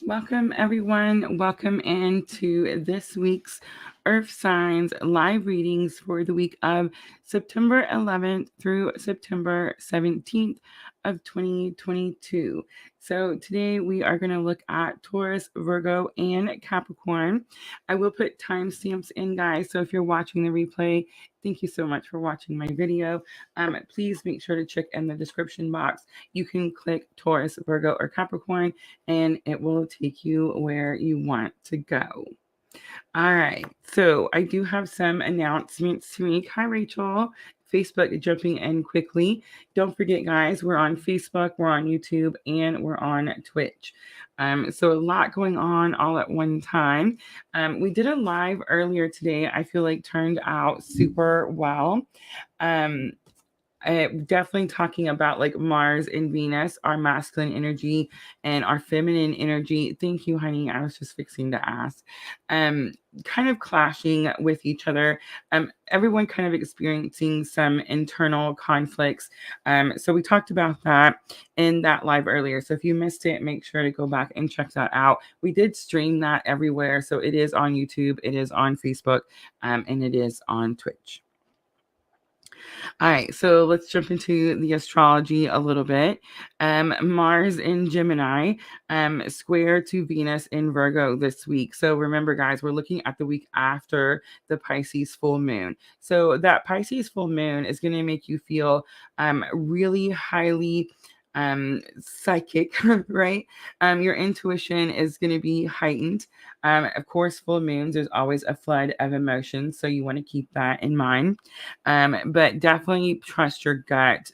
Welcome, everyone. Welcome into this week's Earth Signs live readings for the week of September 11th through September 17th of 2022. So, today we are going to look at Taurus, Virgo, and Capricorn. I will put timestamps in, guys. So, if you're watching the replay, thank you so much for watching my video. Please make sure to check in the description box. You can click Taurus, Virgo, or Capricorn and it will take you where you want to go. All right. So I do have some announcements to make. Hi, Rachel. Facebook jumping in quickly. Don't forget, guys, we're on Facebook, we're on YouTube, and we're on Twitch. So a lot going on all at one time. We did a live earlier today. I feel like turned out super well. Um, Definitely talking about like Mars and Venus, our masculine energy and our feminine energy. Thank you, honey. I was just fixing to ask. Um, Kind of clashing with each other. Everyone kind of experiencing some internal conflicts. So we talked about that in that live earlier. So if you missed it, make sure to go back and check that out. We did stream that everywhere. So it is on YouTube, it is on Facebook, and it is on Twitch. All right, so let's jump into the astrology a little bit. Mars in Gemini, square to Venus in Virgo this week. So remember, guys, we're looking at the week after the Pisces full moon. So that Pisces full moon is going to make you feel really highly psychic, right? Your intuition is going to be heightened. Of course, full moons, there's always a flood of emotions, so you want to keep that in mind. But definitely trust your gut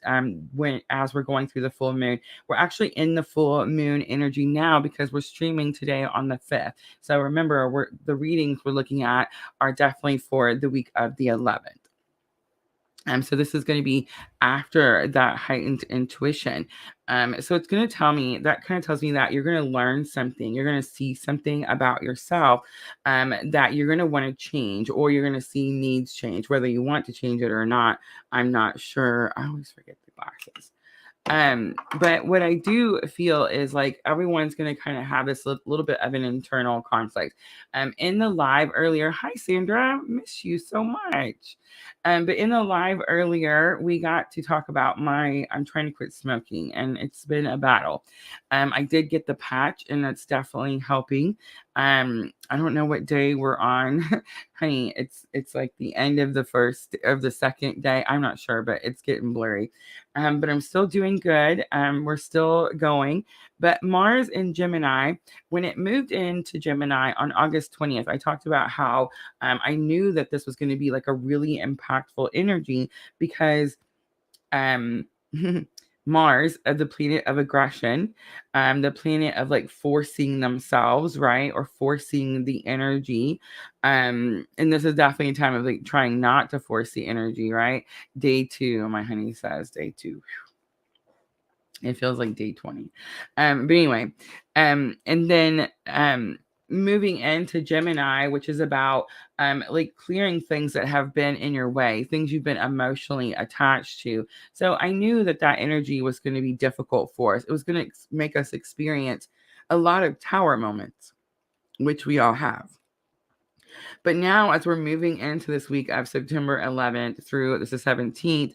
when as we're going through the full moon. We're actually in the full moon energy now because we're streaming today on the 5th. So remember, the readings we're looking at are definitely for the week of the 11th. So this is going to be after that heightened intuition. So it's going to tell me, that kind of tells me that you're going to learn something. You're going to see something about yourself that you're going to want to change, or you're going to see needs change, whether you want to change it or not. I'm not sure. I always forget the glasses. But what I do feel is like everyone's going to kind of have this little bit of an internal conflict. In the live earlier, hi Sandra, miss you so much. But in the live earlier, we got to talk about I'm trying to quit smoking, and it's been a battle. I did get the patch, and that's definitely helping. I don't know what day we're on, honey. It's like the end of the second day. I'm not sure, but it's getting blurry. But I'm still doing good. We're still going. But Mars in Gemini, when it moved into Gemini on August 20th, I talked about how I knew that this was going to be like a really impactful energy because um, Mars, the planet of aggression, the planet of like forcing themselves, right? Or forcing the energy. And this is definitely a time of like trying not to force the energy, right? Day 2, my honey says day 2. It feels like day 20. But anyway, and then moving into Gemini, which is about like clearing things that have been in your way, things you've been emotionally attached to. So I knew that energy was going to be difficult for us. It was going to make us experience a lot of tower moments, which we all have. But now, as we're moving into this week of September 11th through the 17th,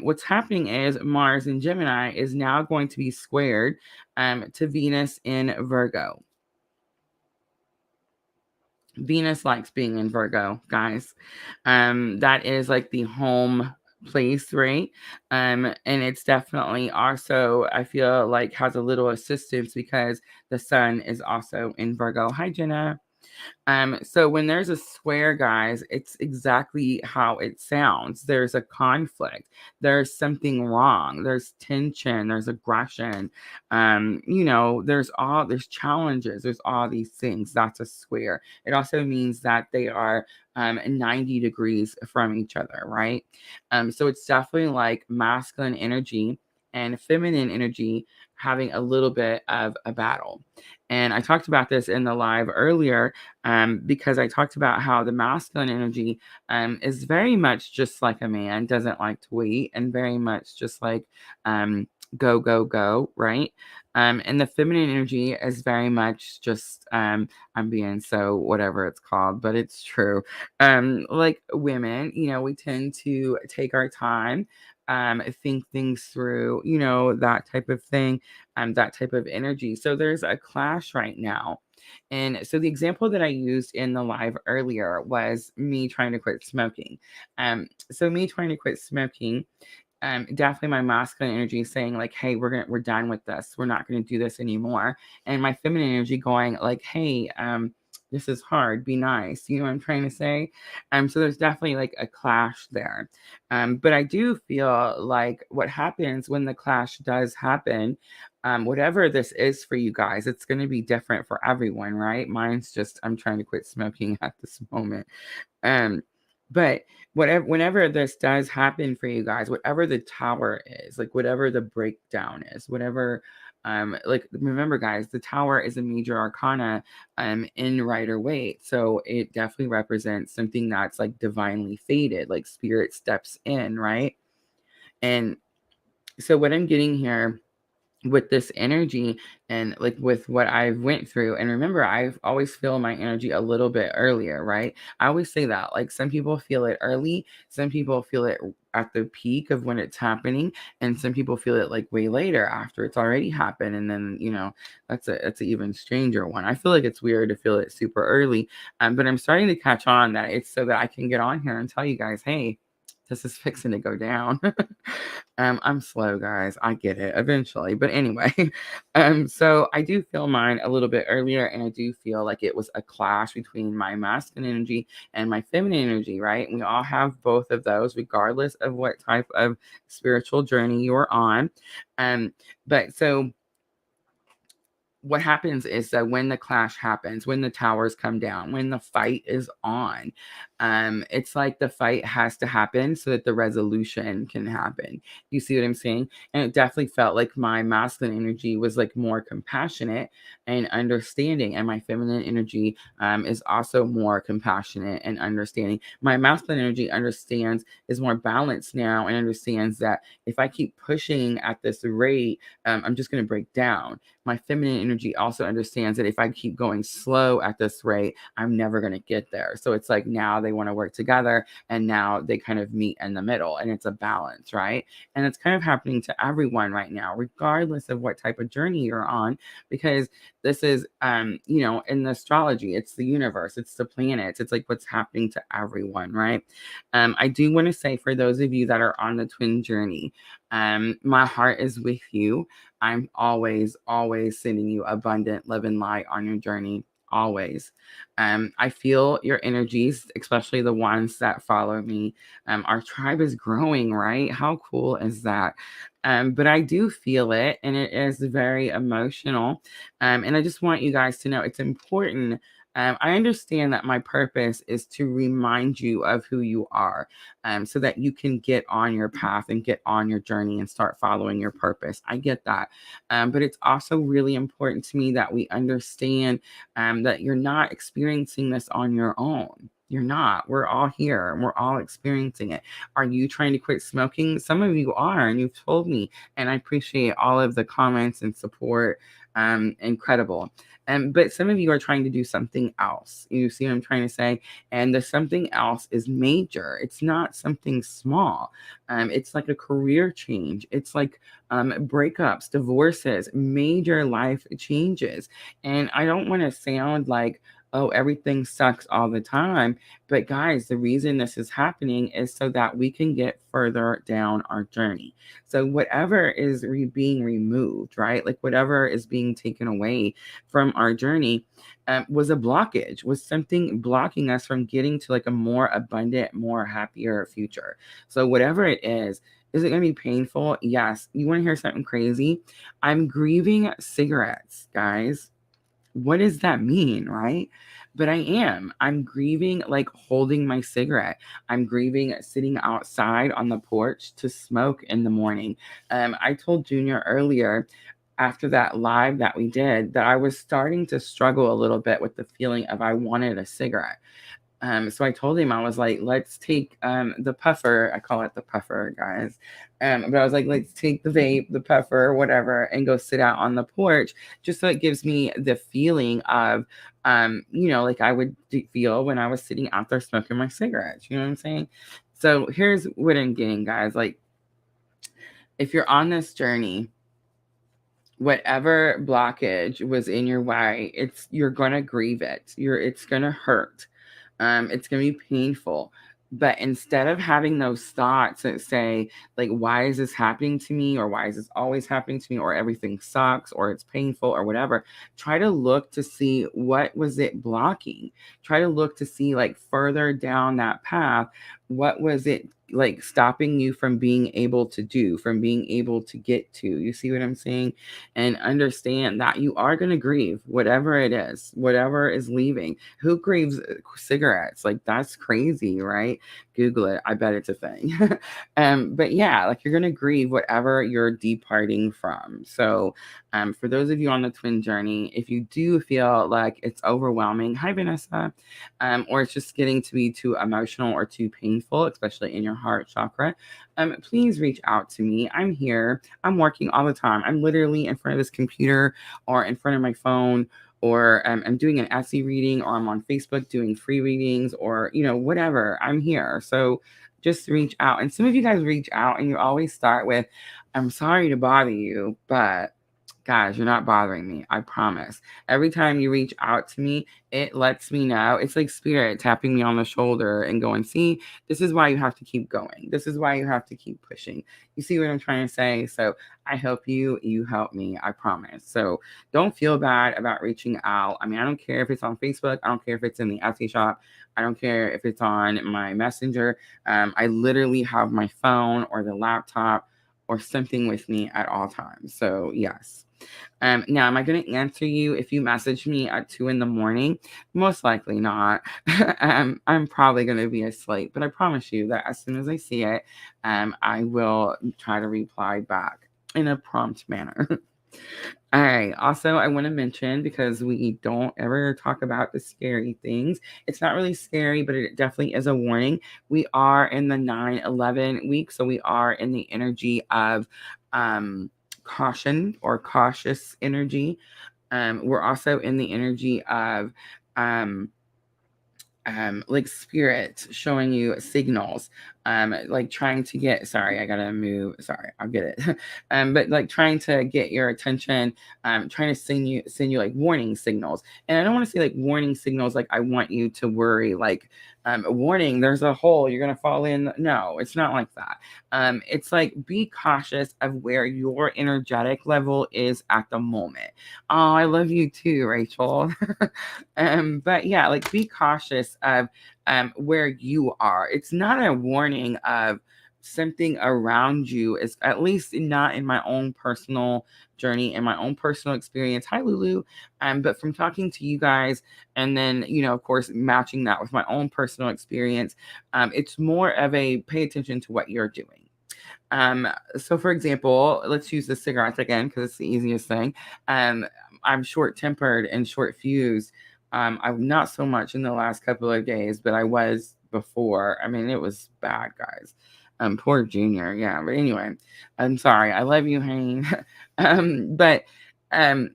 what's happening is Mars in Gemini is now going to be squared to Venus in Virgo. Venus likes being in Virgo, guys. That is like the home place, right? And it's definitely also, I feel like, has a little assistance because the sun is also in Virgo. Hi, Jenna. So when there's a square, guys, it's exactly how it sounds. There's a conflict. There's something wrong. There's tension. There's aggression. There's challenges. There's all these things. That's a square. It also means that they are 90 degrees from each other, right? So it's definitely like masculine energy and feminine energy having a little bit of a battle. And I talked about this in the live earlier because I talked about how the masculine energy is very much just like a man, doesn't like to wait, and very much just like go, go, go, right? And the feminine energy is very much just I'm being so whatever it's called, but it's true. Like women, we tend to take our time, think things through, that type of thing, that type of energy. So there's a clash right now. And so the example that I used in the live earlier was me trying to quit smoking. So me trying to quit smoking, definitely my masculine energy is saying like, hey, we're done with this, we're not going to do this anymore, and my feminine energy going like, hey, this is hard, be nice, you know what I'm trying to say. So there's definitely like a clash there, but I do feel like what happens when the clash does happen, whatever this is for you guys, it's going to be different for everyone, right? Mine's just I'm trying to quit smoking at this moment. um, but whenever this does happen for you guys, whatever the tower is, like whatever the breakdown is, whatever, like remember guys, the tower is a major arcana in Rider Waite. So it definitely represents something that's like divinely fated, like spirit steps in, right? And so what I'm getting here with this energy and like with what I've went through, and remember I've always feel my energy a little bit earlier, right? I always say that, like some people feel it early, some people feel it at the peak of when it's happening, and some people feel it like way later after it's already happened. And then that's an even stranger one. I feel like it's weird to feel it super early, but I'm starting to catch on that it's so that I can get on here and tell you guys, hey, this is fixing to go down. I'm slow, guys. I get it eventually. But anyway, so I do feel mine a little bit earlier, and I do feel like it was a clash between my masculine energy and my feminine energy, right? We all have both of those, regardless of what type of spiritual journey you're on. But so what happens is that when the clash happens, when the towers come down, when the fight is on, it's like the fight has to happen so that the resolution can happen. You see what I'm saying? And it definitely felt like my masculine energy was like more compassionate and understanding, and my feminine energy is also more compassionate and understanding. My masculine energy understands, is more balanced now, and understands that if I keep pushing at this rate, I'm just going to break down. My feminine energy also understands that if I keep going slow at this rate, I'm never going to get there. So it's like now they want to work together, and now they kind of meet in the middle, and it's a balance, right? And it's kind of happening to everyone right now, regardless of what type of journey you're on, because this is, in the astrology, it's the universe, it's the planets, it's like what's happening to everyone, right? I do want to say for those of you that are on the twin journey, my heart is with you. I'm always, always sending you abundant love and light on your journey. Always. I feel your energies, especially the ones that follow me. Our tribe is growing, right? How cool is that? But I do feel it, and it is very emotional. And I just want you guys to know it's important. I understand that my purpose is to remind you of who you are, so that you can get on your path and get on your journey and start following your purpose. I get that. But it's also really important to me that we understand that you're not experiencing this on your own. You're not. We're all here and we're all experiencing it. Are you trying to quit smoking? Some of you are, and you've told me, and I appreciate all of the comments and support. Incredible. But some of you are trying to do something else. You see what I'm trying to say? And the something else is major. It's not something small. It's like a career change. It's like breakups, divorces, major life changes. And I don't want to sound like, oh, everything sucks all the time. But guys, the reason this is happening is so that we can get further down our journey. So whatever is being removed, right? Like whatever is being taken away from our journey, was a blockage, was something blocking us from getting to like a more abundant, more happier future. So whatever it is it going to be painful? Yes. You want to hear something crazy? I'm grieving cigarettes, guys. What does that mean, right? But I am. I'm grieving like holding my cigarette. I'm grieving sitting outside on the porch to smoke in the morning. I told Junior earlier after that live that we did that I was starting to struggle a little bit with the feeling of I wanted a cigarette. So I told him, I was like, let's take the puffer. I call it the puffer, guys. But I was like, let's take the vape, the puffer, whatever, and go sit out on the porch, just so it gives me the feeling of, like I would feel when I was sitting out there smoking my cigarettes. You know what I'm saying? So here's what I'm getting, guys. Like, if you're on this journey, whatever blockage was in your way, you're gonna grieve it. It's gonna hurt. It's gonna be painful. But instead of having those thoughts that say, like, why is this happening to me? Or why is this always happening to me? Or everything sucks, or it's painful, or whatever, try to look to see what was it blocking. Try to look to see, like, further down that path, what was it like stopping you from being able to do, from being able to get to. You see what I'm saying? And understand that you are going to grieve whatever it is, whatever is leaving. Who grieves cigarettes? Like, that's crazy, right? Google it. I bet it's a thing. But yeah, like, you're going to grieve whatever you're departing from. So for those of you on the twin journey, if you do feel like it's overwhelming, hi Vanessa, or it's just getting to be too emotional or too painful, especially in your heart chakra, please reach out to me. I'm here. I'm working all the time. I'm literally in front of this computer or in front of my phone, or I'm doing an Etsy reading, or I'm on Facebook doing free readings, or, whatever. I'm here. So just reach out. And some of you guys reach out and you always start with, I'm sorry to bother you, but guys, you're not bothering me. I promise. Every time you reach out to me, it lets me know. It's like spirit tapping me on the shoulder and going, see, this is why you have to keep going. This is why you have to keep pushing. You see what I'm trying to say? So I help you, you help me. I promise. So don't feel bad about reaching out. I mean, I don't care if it's on Facebook. I don't care if it's in the Etsy shop. I don't care if it's on my messenger. I literally have my phone or the laptop or something with me at all times. So yes. Now, am I going to answer you if you message me at 2 in the morning? Most likely not. I'm probably going to be asleep, but I promise you that as soon as I see it, I will try to reply back in a prompt manner. All right. Also, I want to mention, because we don't ever talk about the scary things, it's not really scary, but it definitely is a warning. We are in the 9/11 week, so we are in the energy of caution or cautious energy. We're also in the energy of um, like spirit showing you signals, like trying to get, sorry, I gotta move, sorry, I'll get it. But like trying to get your attention, trying to send you like warning signals. And I don't want to say like warning signals like I want you to worry, like warning, there's a hole, you're gonna fall in. No, it's not like that. It's like, be cautious of where your energetic level is at the moment. Oh, I love you too, Rachel. But yeah, like, be cautious of where you are. It's not a warning of something around you, is at least not in my own personal journey and my own personal experience. Hi Lulu. But from talking to you guys, and then, of course, matching that with my own personal experience, it's more of a pay attention to what you're doing. So for example, let's use the cigarettes again because it's the easiest thing. I'm short tempered and short fused. I'm not so much in the last couple of days, but I was before. I mean, it was bad, guys. Poor Junior. Yeah, but anyway, I'm sorry. I love you, Hayne. But um,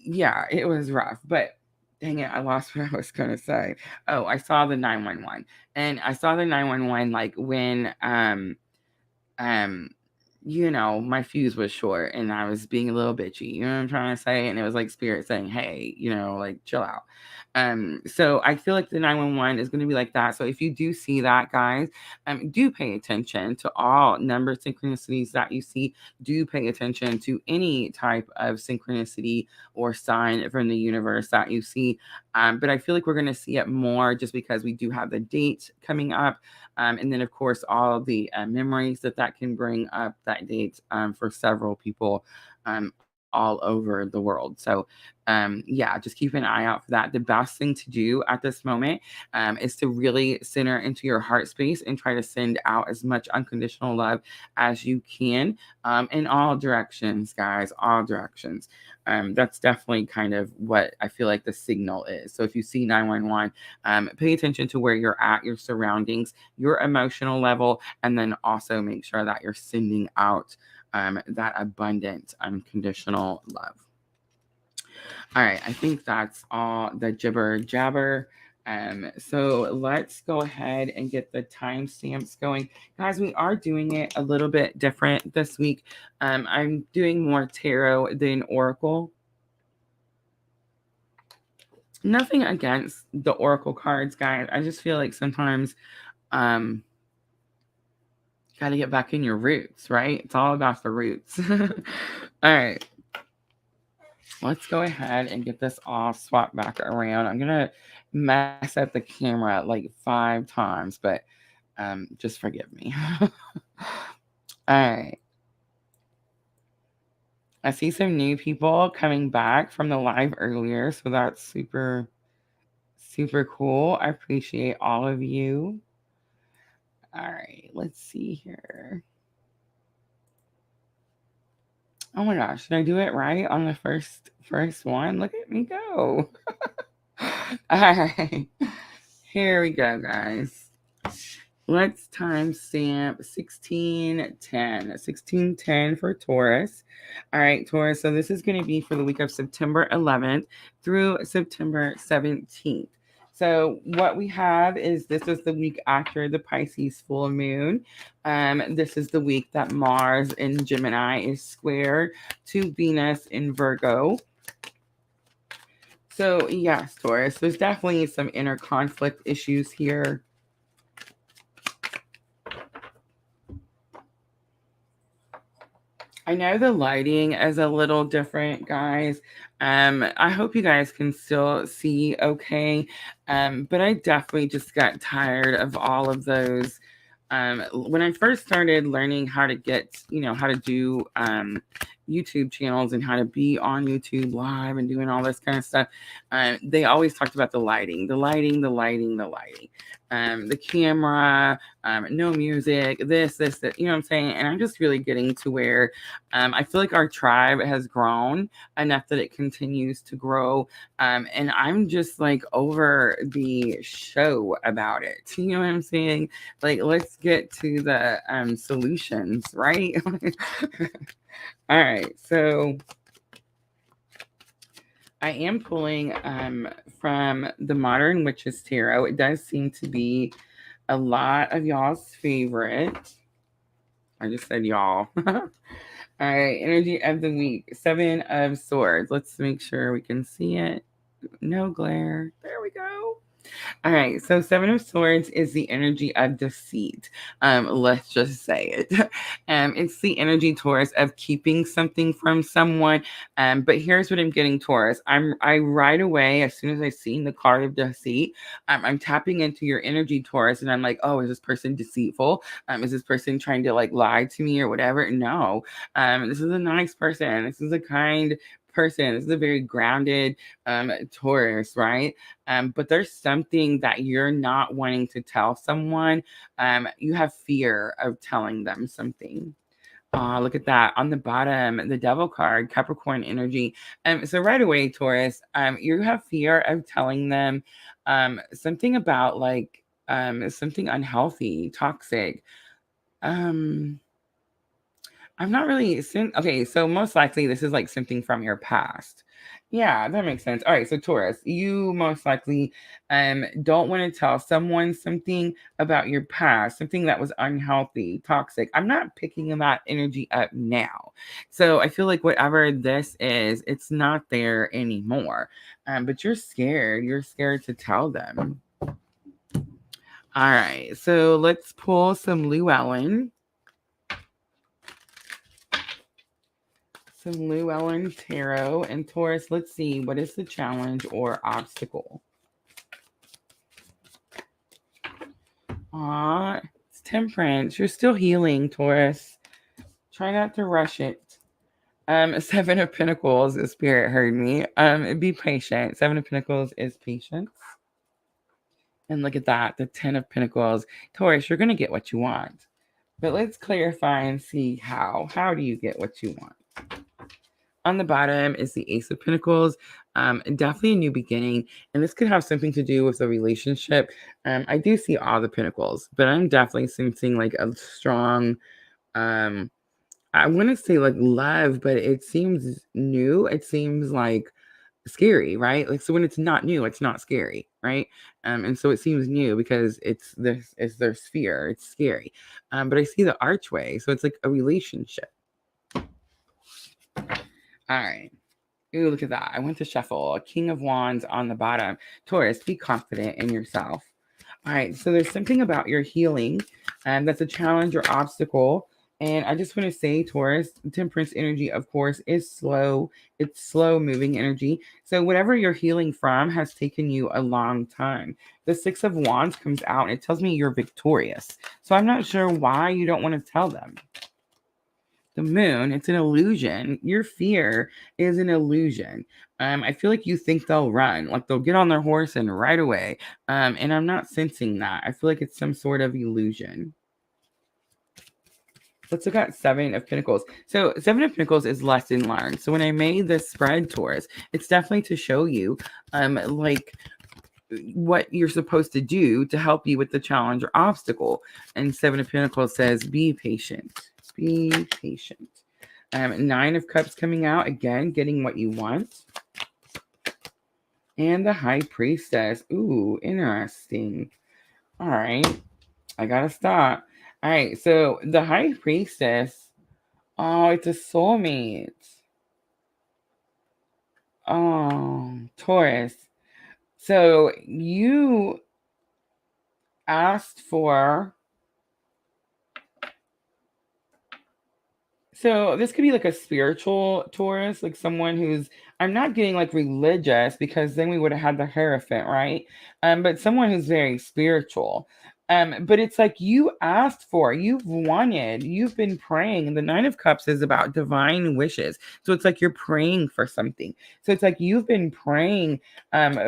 yeah, it was rough. But dang it, I lost what I was gonna say. Oh, I saw the 911, and I saw the 911 like when um my fuse was short and I was being a little bitchy, you know what I'm trying to say? And it was like spirit saying, hey, like, chill out. So I feel like the 911 is going to be like that. So if you do see that, guys, do pay attention to all number synchronicities that you see. Do pay attention to any type of synchronicity or sign from the universe that you see. But I feel like we're going to see it more just because we do have the date coming up. And then, of course, all the memories that can bring up that date for several people. all over the world. So yeah, just keep an eye out for that. The best thing to do at this moment is to really center into your heart space and try to send out as much unconditional love as you can in all directions, guys, all directions. That's definitely kind of what I feel like the signal is. So if you see 911, pay attention to where you're at, your surroundings, your emotional level, and then also make sure that you're sending out that abundant, unconditional love. All right, I think that's all the jibber jabber. So let's go ahead and get the timestamps going. Guys, we are doing it a little bit different this week. I'm doing more tarot than oracle. Nothing against the oracle cards, guys. I just feel like sometimes got to get back in your roots, right? It's all about the roots. All right. Let's go ahead and get this all swapped back around. I'm going to mess up the camera like 5 times, but just forgive me. All right. I see some new people coming back from the live earlier, so that's super, super cool. I appreciate all of you. All right, let's see here. Oh my gosh, did I do it right on the first one? Look at me go. All right. Here we go, guys. Let's timestamp 1610. 1610 for Taurus. All right, Taurus. So this is going to be for the week of September 11th through September 17th. So what we have is this is the week after the Pisces full moon. This is the week that Mars in Gemini is square to Venus in Virgo. So yes, Taurus, there's definitely some inner conflict issues here. I know the lighting is a little different, guys. I hope you guys can still see okay. But I definitely just got tired of all of those. When I first started learning how to get, how to do YouTube channels and how to be on YouTube live and doing all this kind of stuff, they always talked about the lighting, the camera, no music, this, that, you know what I'm saying? And I'm just really getting to where I feel like our tribe has grown enough that it continues to grow. And I'm just like over the show about it. You know what I'm saying? Like, let's get to the solutions, right? All right. So I am pulling from the Modern Witches Tarot. It does seem to be a lot of y'all's favorite. I just said y'all. All right, energy of the week, 7 of Swords. Let's make sure we can see it. No glare. There we go. All right, so 7 of Swords is the energy of deceit. Let's just say it. It's the energy, Taurus, of keeping something from someone. But here's what I'm getting, Taurus. I right away, as soon as I seen the card of deceit, I'm tapping into your energy, Taurus, and I'm like, oh, is this person deceitful? Is this person trying to like lie to me or whatever? No. This is a nice person. This is a kind person. This is a very grounded Taurus, right? But there's something that you're not wanting to tell someone. You have fear of telling them something. Look at that on the bottom, the Devil card, Capricorn energy. So right away, Taurus, you have fear of telling them something about like something unhealthy, toxic. I'm not really okay, so most likely this is like something from your past. Yeah, that makes sense. All right, so Taurus, you most likely don't want to tell someone something about your past, something that was unhealthy, toxic. I'm not picking that energy up now. So I feel like whatever this is, it's not there anymore. But you're scared. You're scared to tell them. All right, so let's pull some Llewellyn. Some Llewellyn Tarot and Taurus. Let's see. What is the challenge or obstacle? It's Temperance. You're still healing, Taurus. Try not to rush it. Seven of Pentacles, the Spirit heard me. Be patient. Seven of Pentacles is patience. And look at that, the Ten of Pentacles. Taurus, you're going to get what you want. But let's clarify and see how. How do you get what you want? On the bottom is the Ace of Pentacles. Definitely a new beginning. And this could have something to do with the relationship. I do see all the Pentacles, but I'm definitely sensing like a strong, I want to say like love, but it seems new. It seems like scary, right? Like, so when it's not new, it's not scary, right? And so it seems new because it's their sphere. It's scary. But I see the archway, so it's like a relationship. All right. Ooh, look at that. I went to shuffle. A King of Wands on the bottom. Taurus, be confident in yourself. All right. So there's something about your healing that's a challenge or obstacle. And I just want to say, Taurus, Temperance energy, of course, is slow. It's slow moving energy. So whatever you're healing from has taken you a long time. The Six of Wands comes out and it tells me you're victorious. So I'm not sure why you don't want to tell them. The Moon, it's an illusion. Your fear is an illusion. I feel like you think they'll run, like they'll get on their horse and right away. And I'm not sensing that. I feel like it's some sort of illusion. Let's look at Seven of Pentacles. So Seven of Pentacles is lesson learned. So when I made this spread, Taurus, it's definitely to show you like what you're supposed to do to help you with the challenge or obstacle. And Seven of Pentacles says, be patient. Be patient. Nine of Cups coming out. Again, getting what you want. And the High Priestess. Ooh, interesting. All right. I got to stop. All right. So the High Priestess. Oh, it's a soulmate. Oh, Taurus. So you asked for... So this could be like a spiritual Taurus, like someone who's, I'm not getting like religious because then we would have had the Hierophant, right? But someone who's very spiritual. But it's like you asked for, you've wanted, you've been praying. And the Nine of Cups is about divine wishes. So it's like you're praying for something. So it's like you've been praying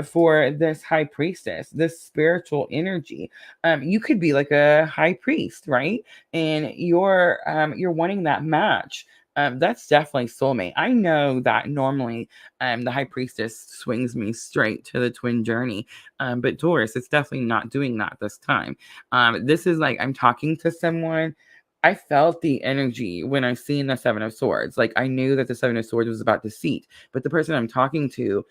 for this High Priestess, this spiritual energy. You could be like a high priest, right? And you're wanting that match. That's definitely soulmate. I know that normally the High Priestess swings me straight to the twin journey, but Taurus, it's definitely not doing that this time. This is like I'm talking to someone. I felt the energy when I seen the Seven of Swords. Like I knew that the Seven of Swords was about deceit, but the person I'm talking to,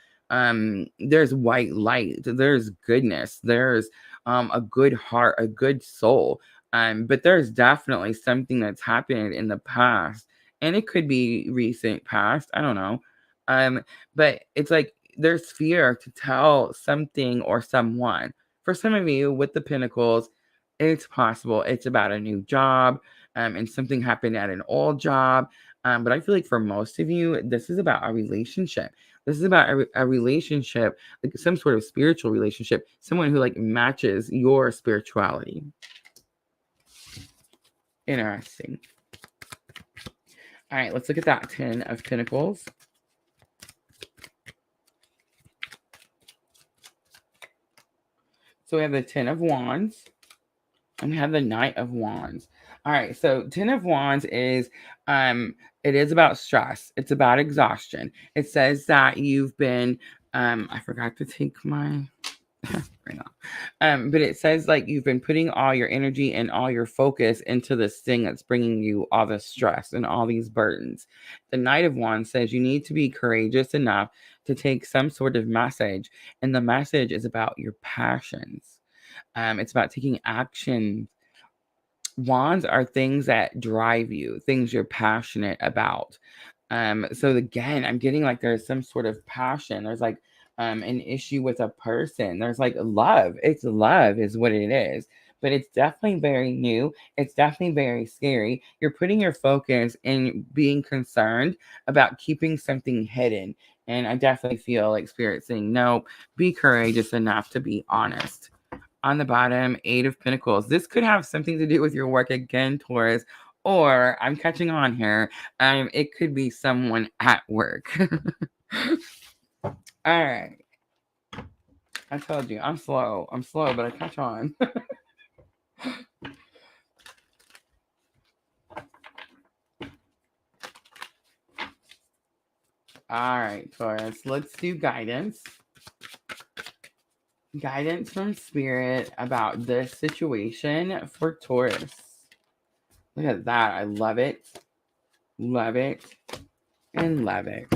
there's white light, there's goodness, there's a good heart, a good soul. But there's definitely something that's happened in the past, and it could be recent past. I don't know. But it's like there's fear to tell something or someone. For some of you with the Pentacles, it's possible it's about a new job, and something happened at an old job. But I feel like for most of you, this is about a relationship. This is about a relationship, like some sort of spiritual relationship, someone who like matches your spirituality. Interesting. All right, let's look at that Ten of Pentacles. So we have the Ten of Wands and we have the Knight of Wands. All right, so Ten of Wands is it is about stress. It's about exhaustion. It says that you've been I forgot to take my right now. But it says like you've been putting all your energy and all your focus into this thing that's bringing you all this stress and all these burdens. The Knight of Wands says you need to be courageous enough to take some sort of message, and the message is about your passions. It's about taking action. Wands are things that drive you, things you're passionate about. So again, I'm getting like there's some sort of passion. There's like an issue with a person. There's like love. It's love is what it is. But it's definitely very new. It's definitely very scary. You're putting your focus in being concerned about keeping something hidden. And I definitely feel like Spirit saying, no, be courageous enough to be honest. On the bottom, Eight of Pentacles. This could have something to do with your work again, Taurus, or I'm catching on here. It could be someone at work. All right. I told you, I'm slow. I'm slow, but I catch on. All right, Taurus. Let's do guidance. Guidance from Spirit about this situation for Taurus. Look at that. I love it. Love it. And love it.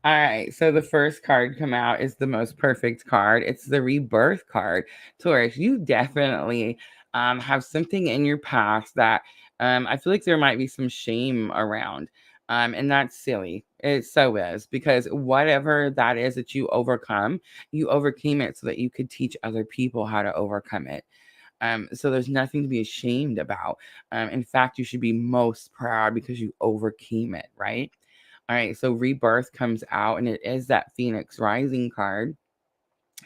All right, so the first card come out is the most perfect card. It's the rebirth card. Taurus, you definitely have something in your past that I feel like there might be some shame around. And that's silly. It so is, because whatever that is that you overcome, you overcame it so that you could teach other people how to overcome it. So there's nothing to be ashamed about. In fact, you should be most proud because you overcame it, right? All right, so rebirth comes out, and it is that Phoenix Rising card.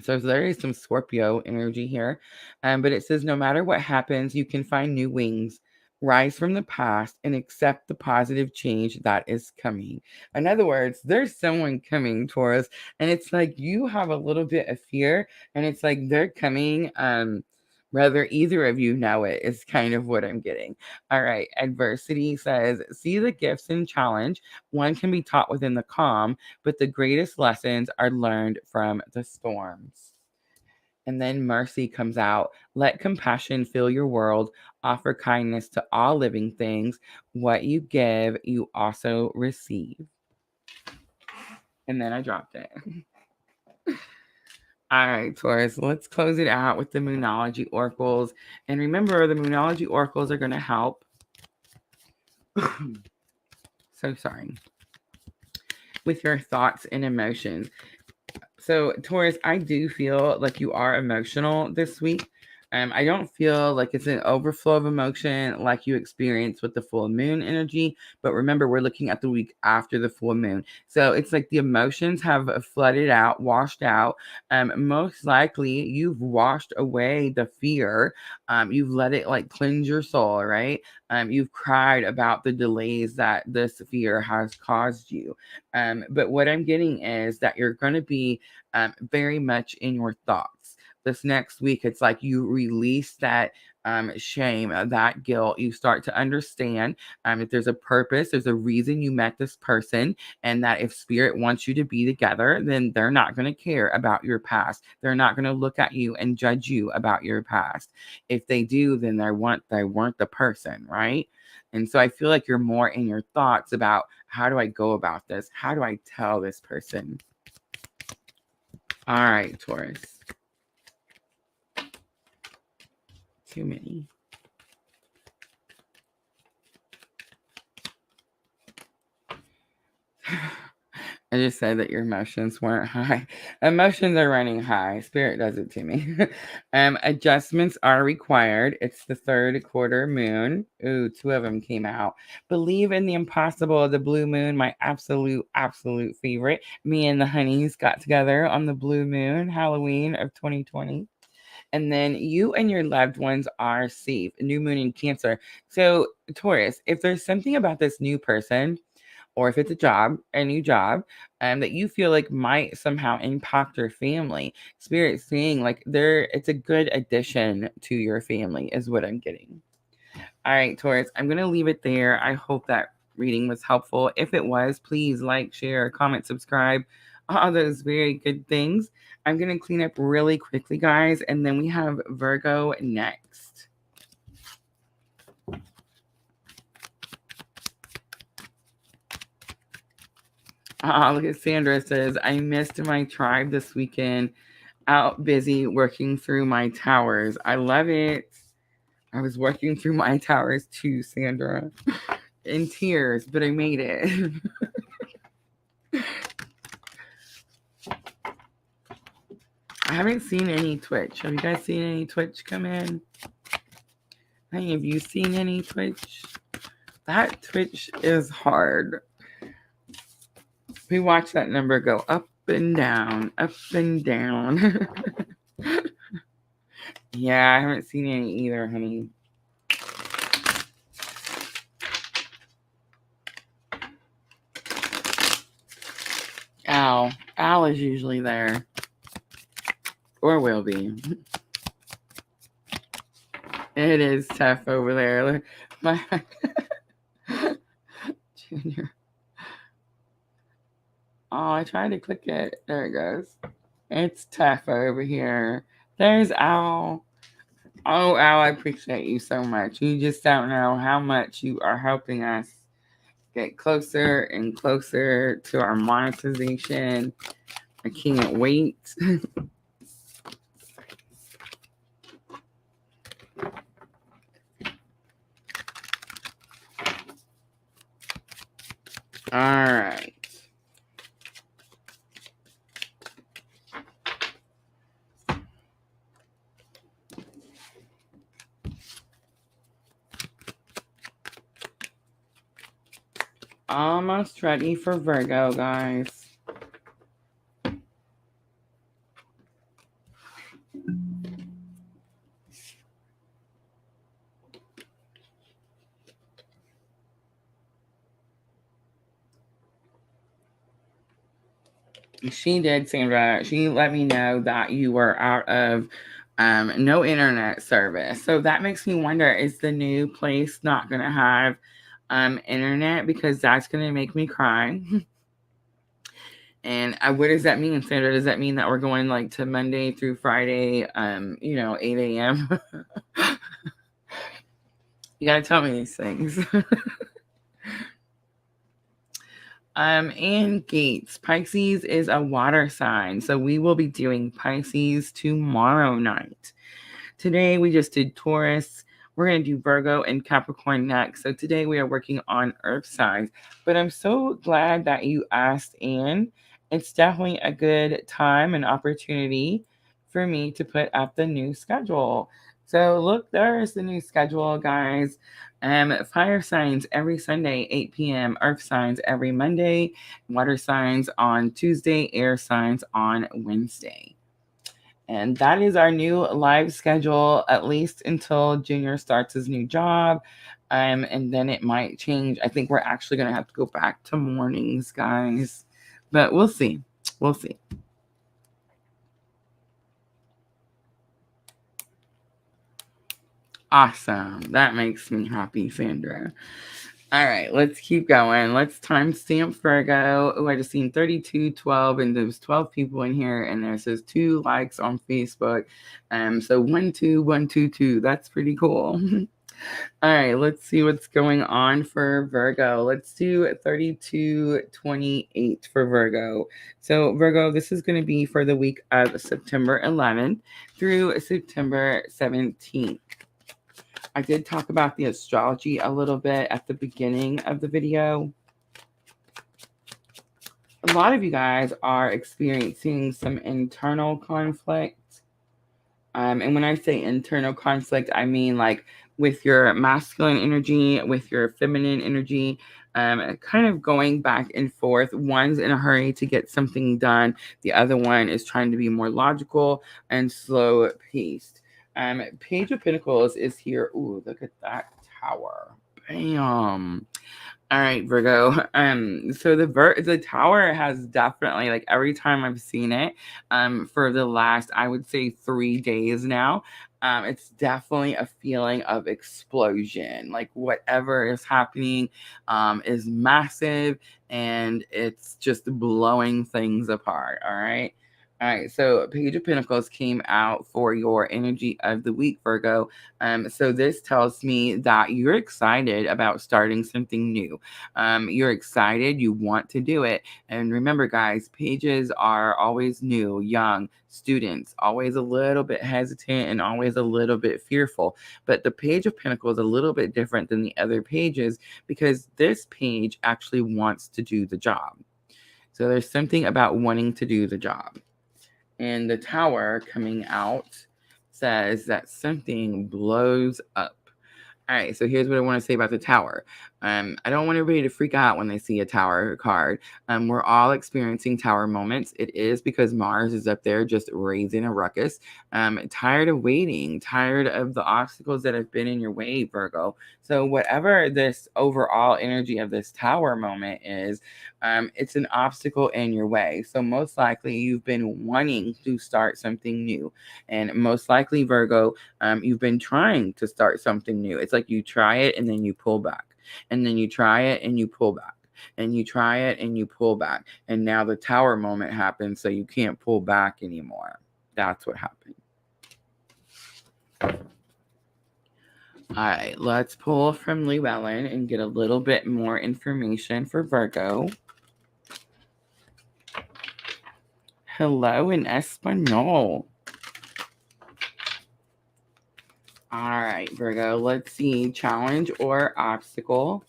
So there is some Scorpio energy here. But it says, no matter what happens, you can find new wings, rise from the past, and accept the positive change that is coming. In other words, there's someone coming, Taurus, and it's like you have a little bit of fear, and it's like they're coming. Whether either of you know it is kind of what I'm getting. All right. Adversity says, see the gifts and challenge. One can be taught within the calm, but the greatest lessons are learned from the storms. And then mercy comes out. Let compassion fill your world. Offer kindness to all living things. What you give, you also receive. And then I dropped it. All right, Taurus, let's close it out with the Moonology Oracles. And remember, the Moonology Oracles are going to help. So sorry. With your thoughts and emotions. So, Taurus, I do feel like you are emotional this week. I don't feel like it's an overflow of emotion like you experienced with the full moon energy. But remember, we're looking at the week after the full moon. So it's like the emotions have flooded out, washed out. Most likely, you've washed away the fear. You've let it like cleanse your soul, right? You've cried about the delays that this fear has caused you. But what I'm getting is that you're going to be very much in your thoughts. This next week, it's like you release that shame, that guilt. You start to understand that there's a purpose, there's a reason you met this person, and that if spirit wants you to be together, then they're not going to care about your past. They're not going to look at you and judge you about your past. If they do, then they weren't the person, right? And so I feel like you're more in your thoughts about how do I go about this? How do I tell this person? All right, Taurus. Too many. I just said that your emotions weren't high. Emotions are running high. Spirit does it to me. Adjustments are required. It's the third quarter moon. Ooh, two of them came out. Believe in the impossible. The blue moon, my absolute favorite. Me and the honeys got together on the blue moon, Halloween of 2020. And then you and your loved ones are safe. New moon in Cancer. So, Taurus, if there's something about this new person, or if it's a new job, that you feel like might somehow impact your family, Spirit saying like it's a good addition to your family is what I'm getting. All right, Taurus, I'm going to leave it there. I hope that reading was helpful. If it was, please like, share, comment, subscribe, all those very good things. I'm going to clean up really quickly, guys, and then we have Virgo next. Look at Sandra says, I missed my tribe this weekend. Out busy working through my towers. I love it. I was working through my towers too, Sandra. In tears, but I made it. I haven't seen any Twitch. Have you guys seen any Twitch come in? Hey, have you seen any Twitch? That Twitch is hard. We watch that number go up and down, up and down. Yeah, I haven't seen any either, honey. Al. Al is usually there. Or will be. It is tough over there. My Junior. Oh, I tried to click it. There it goes. It's tough over here. There's Al. Oh, Al, I appreciate you so much. You just don't know how much you are helping us get closer and closer to our monetization. I can't wait. All right. Almost ready for Virgo, guys. She did, Sandra. She let me know that you were out of no internet service. So that makes me wonder, is the new place not going to have internet? Because that's going to make me cry. And what does that mean, Sandra? Does that mean that we're going like to Monday through Friday, 8 a.m.? You got to tell me these things. And Gates, Pisces is a water sign. So we will be doing Pisces tomorrow night. Today we just did Taurus. We're going to do Virgo and Capricorn next. So today we are working on earth signs. But I'm so glad that you asked, Anne. It's definitely a good time and opportunity for me to put up the new schedule. So look, there's the new schedule, guys. Fire signs every Sunday, 8 p.m. Earth signs every Monday. Water signs on Tuesday. Air signs on Wednesday. And that is our new live schedule, at least until Junior starts his new job. And then it might change. I think we're actually going to have to go back to mornings, guys. But we'll see. We'll see. Awesome. That makes me happy, Sandra. All right, let's keep going. Let's timestamp Virgo. Oh, I just seen 3212, and there's 12 people in here, and there says 2 likes on Facebook. So 12122. That's pretty cool. All right, let's see what's going on for Virgo. Let's do 3228 for Virgo. So Virgo, this is going to be for the week of September 11th through September 17th. I did talk about the astrology a little bit at the beginning of the video. A lot of you guys are experiencing some internal conflict. And when I say internal conflict, I mean like with your masculine energy, with your feminine energy, kind of going back and forth. One's in a hurry to get something done. The other one is trying to be more logical and slow paced. Page of Pentacles is here. Ooh, look at that tower. Bam. All right, Virgo. So the tower has definitely, like, every time I've seen it, for the last, I would say 3 days now, it's definitely a feeling of explosion. Like whatever is happening, is massive, and it's just blowing things apart. All right. All right, so Page of Pentacles came out for your energy of the week, Virgo. So this tells me that you're excited about starting something new. You're excited, you want to do it. And remember, guys, pages are always new, young, students, always a little bit hesitant and always a little bit fearful. But the Page of Pentacles is a little bit different than the other pages because this page actually wants to do the job. So there's something about wanting to do the job. And the tower coming out says that something blows up. All right, so here's what I want to say about the tower. I don't want everybody to freak out when they see a Tower card. We're all experiencing Tower moments. It is because Mars is up there just raising a ruckus. Tired of waiting, tired of the obstacles that have been in your way, Virgo. So whatever this overall energy of this Tower moment is, it's an obstacle in your way. So most likely you've been wanting to start something new. And most likely, Virgo, you've been trying to start something new. It's like you try it and then you pull back. And then you try it and you pull back. And you try it and you pull back. And now the Tower moment happens, so you can't pull back anymore. That's what happened. All right, let's pull from Llewellyn and get a little bit more information for Virgo. Hello in Espanol. All right, Virgo, let's see. Challenge or obstacle.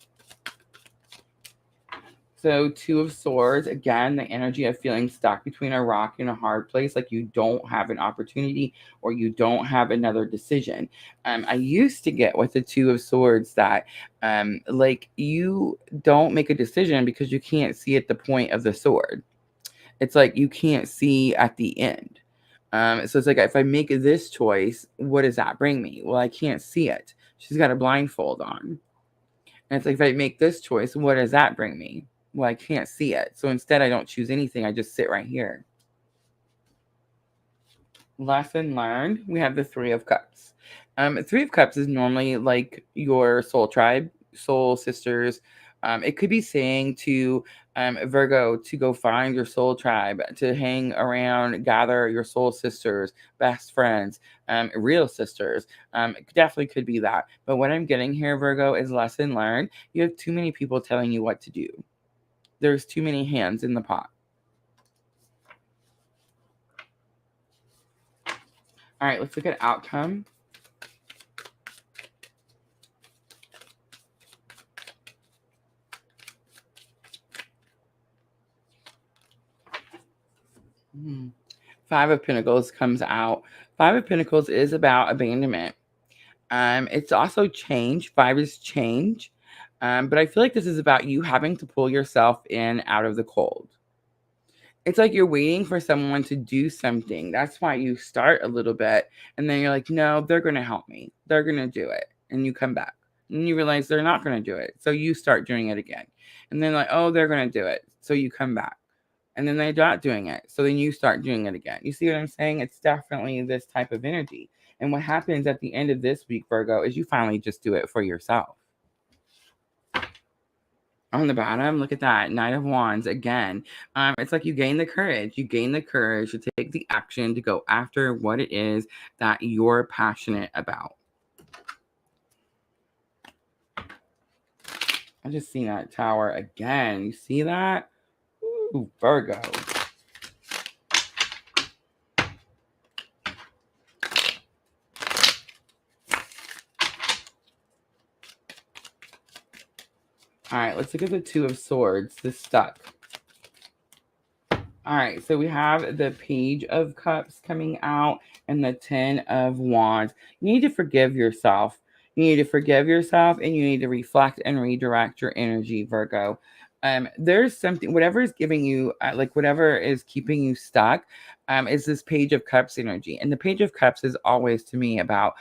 So 2 of Swords, again, the energy of feeling stuck between a rock and a hard place, like you don't have an opportunity or you don't have another decision. I used to get with the 2 of Swords that like you don't make a decision because you can't see at the point of the sword. It's like you can't see at the end. So it's like, if I make this choice, what does that bring me? Well, I can't see it. She's got a blindfold on. And it's like, if I make this choice, what does that bring me? Well, I can't see it. So instead, I don't choose anything. I just sit right here. Lesson learned. We have the 3 of Cups. 3 of Cups is normally like your soul tribe, soul sisters. It could be saying to Virgo to go find your soul tribe, to hang around, gather your soul sisters, best friends, real sisters. It definitely could be that. But what I'm getting here, Virgo, is lesson learned. You have too many people telling you what to do. There's too many hands in the pot. All right, let's look at outcome. Five of Pentacles comes out. 5 of Pentacles is about abandonment. It's also change. 5 is change. But I feel like this is about you having to pull yourself in out of the cold. It's like you're waiting for someone to do something. That's why you start a little bit and then you're like, no, they're going to help me. They're going to do it. And you come back and you realize they're not going to do it. So you start doing it again. And then like, oh, they're going to do it. So you come back and then they're not doing it. So then you start doing it again. You see what I'm saying? It's definitely this type of energy. And what happens at the end of this week, Virgo, is you finally just do it for yourself. On the bottom, look at that. Knight of Wands again. It's like you gain the courage. You gain the courage to take the action to go after what it is that you're passionate about. I just seen that tower again. You see that? Ooh, Virgo. All right, let's look at the 2 of Swords, the stuck. All right, so we have the Page of Cups coming out and the 10 of Wands. You need to forgive yourself. You need to forgive yourself and you need to reflect and redirect your energy, Virgo. There's something, whatever is giving you, like whatever is keeping you stuck, is this Page of Cups energy. And the Page of Cups is always to me about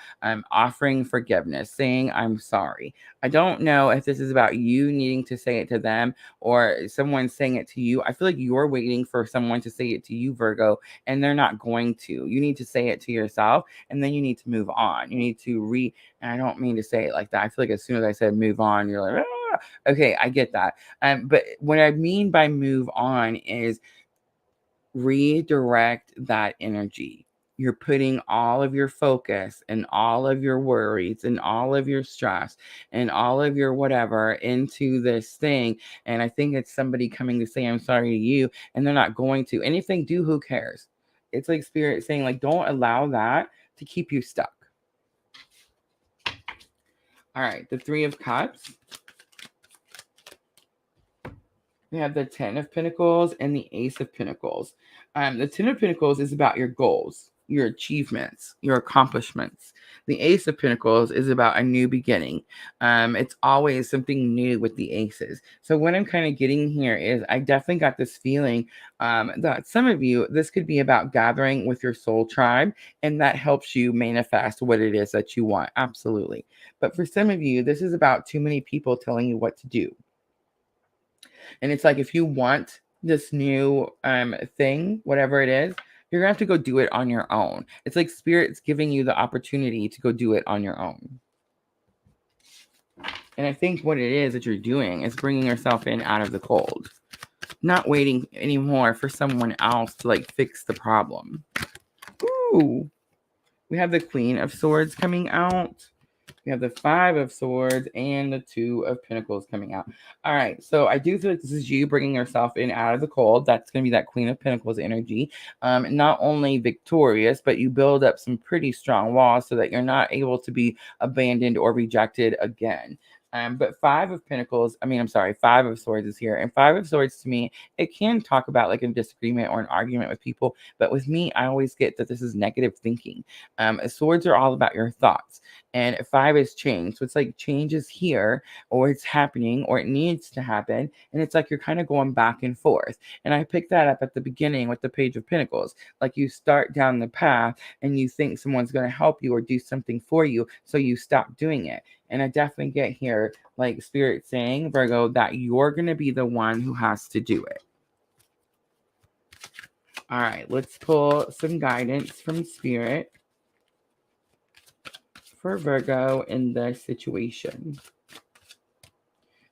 offering forgiveness, saying, I'm sorry. I don't know if this is about you needing to say it to them or someone saying it to you. I feel like you're waiting for someone to say it to you, Virgo, and they're not going to. You need to say it to yourself and then you need to move on. You need to and I don't mean to say it like that. I feel like as soon as I said move on, you're like, ah! Okay, I get that. But what I mean by move on is redirect that energy. You're putting all of your focus and all of your worries and all of your stress and all of your whatever into this thing. And I think it's somebody coming to say, I'm sorry to you, and they're not going to. And if they do, who cares? It's like spirit saying, like, don't allow that to keep you stuck. All right, the 3 of Cups. We have the 10 of Pentacles and the Ace of Pentacles. The 10 of Pentacles is about your goals. your achievements, your accomplishments. The Ace of Pentacles is about a new beginning. It's always something new with the aces. So what I'm kind of getting here is I definitely got this feeling that some of you, this could be about gathering with your soul tribe, and that helps you manifest what it is that you want. Absolutely. But for some of you, this is about too many people telling you what to do. And it's like, if you want this new thing, whatever it is, you're gonna have to go do it on your own. It's like Spirit's giving you the opportunity to go do it on your own. And I think what it is that you're doing is bringing yourself in out of the cold, not waiting anymore for someone else to like fix the problem. Ooh, we have the Queen of Swords coming out. We have the Five of Swords and the Two of Pentacles coming out. All right, so I do feel like this is you bringing yourself in out of the cold. That's going to be that Queen of Pentacles energy. Not only victorious, but you build up some pretty strong walls so that you're not able to be abandoned or rejected again. But Five of Swords is here. And Five of Swords, to me, it can talk about like a disagreement or an argument with people. But with me, I always get that this is negative thinking. Swords are all about your thoughts. And Five is change. So it's like change is here, or it's happening, or it needs to happen. And it's like you're kind of going back and forth. And I picked that up at the beginning with the Page of Pentacles. Like you start down the path and you think someone's going to help you or do something for you, so you stop doing it. And I definitely get here, like Spirit saying, Virgo, that you're going to be the one who has to do it. All right, let's pull some guidance from Spirit for Virgo in this situation.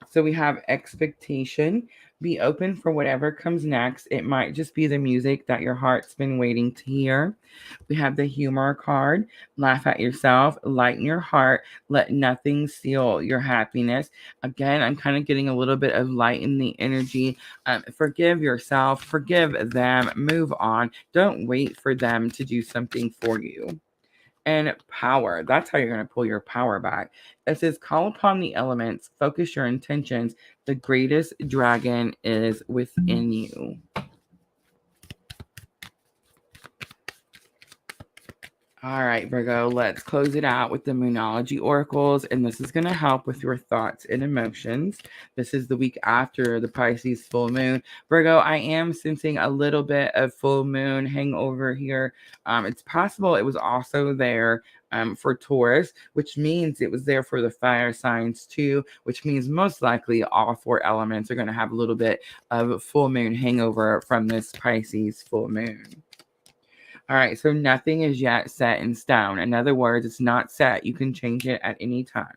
So we have expectation. Be open for whatever comes next. It might just be the music that your heart's been waiting to hear. We have the humor card. Laugh at yourself. Lighten your heart. Let nothing steal your happiness. Again, I'm kind of getting a little bit of light in the energy. Forgive yourself. Forgive them. Move on. Don't wait for them to do something for you. And power. That's how you're going to pull your power back. It says, call upon the elements, focus your intentions. The greatest dragon is within you. All right, Virgo, let's close it out with the Moonology Oracles, and this is going to help with your thoughts and emotions. This is the week after the Pisces full moon. Virgo, I am sensing a little bit of full moon hangover here. It's possible it was also there for Taurus, which means it was there for the fire signs too, which means most likely all four elements are going to have a little bit of full moon hangover from this Pisces full moon. All right, so nothing is yet set in stone. In other words, it's not set. You can change it at any time.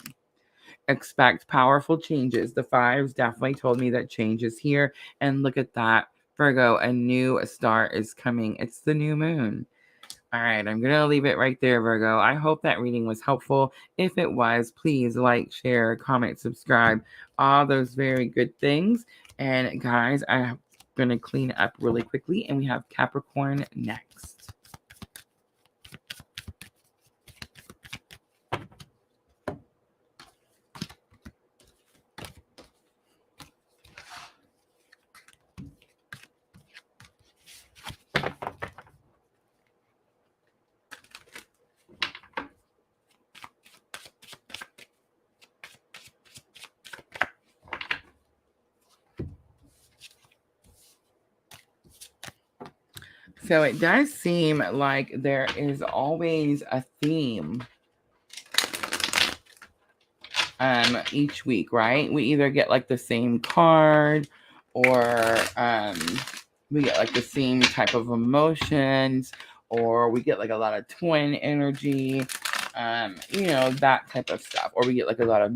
Expect powerful changes. The fives definitely told me that change is here. And look at that, Virgo, a new start is coming. It's the new moon. All right, I'm going to leave it right there, Virgo. I hope that reading was helpful. If it was, please like, share, comment, subscribe, all those very good things. And guys, I'm going to clean up really quickly, and we have Capricorn next. So it does seem like there is always a theme each week, right? We either get like the same card, or we get like the same type of emotions, or we get like a lot of twin energy, that type of stuff, or we get like a lot of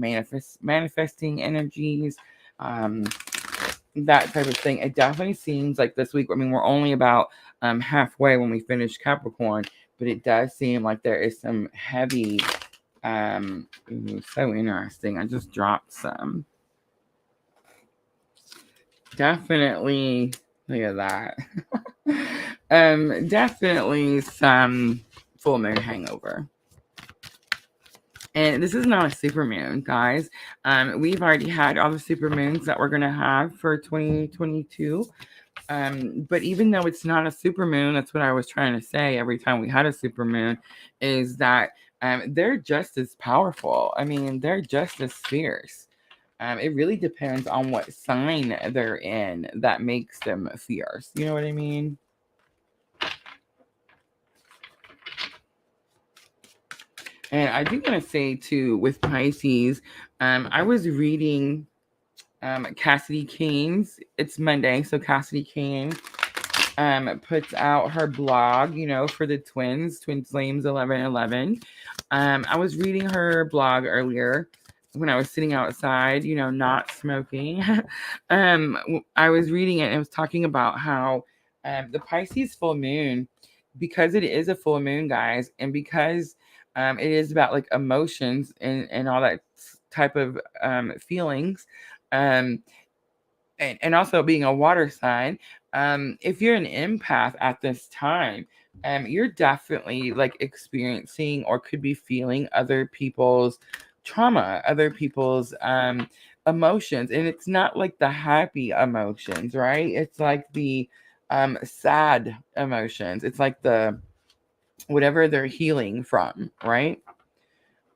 manifesting energies, that type of thing. It definitely seems like this week, I mean, we're only about halfway when we finish Capricorn, but it does seem like there is some heavy, so interesting. I just dropped some. Definitely, look at that. Definitely some full moon hangover. And this is not a super moon, guys. We've already had all the super moons that we're going to have for 2022. But even though it's not a supermoon, that's what I was trying to say every time we had a supermoon, is that they're just as powerful. I mean, they're just as fierce. It really depends on what sign they're in that makes them fierce. You know what I mean? And I do want to say too, with Pisces, I was reading Cassidy Kane's. It's Monday, so Cassidy Kane puts out her blog, for the Twin Flames 1111. I was reading her blog earlier when I was sitting outside, not smoking. I was reading it and it was talking about how the Pisces full moon, because it is a full moon, guys, and because it is about like emotions and all that type of feelings. And also being a water sign, if you're an empath at this time, you're definitely like experiencing or could be feeling other people's trauma, other people's emotions. And it's not like the happy emotions, right? It's like the sad emotions. It's like the whatever they're healing from, right?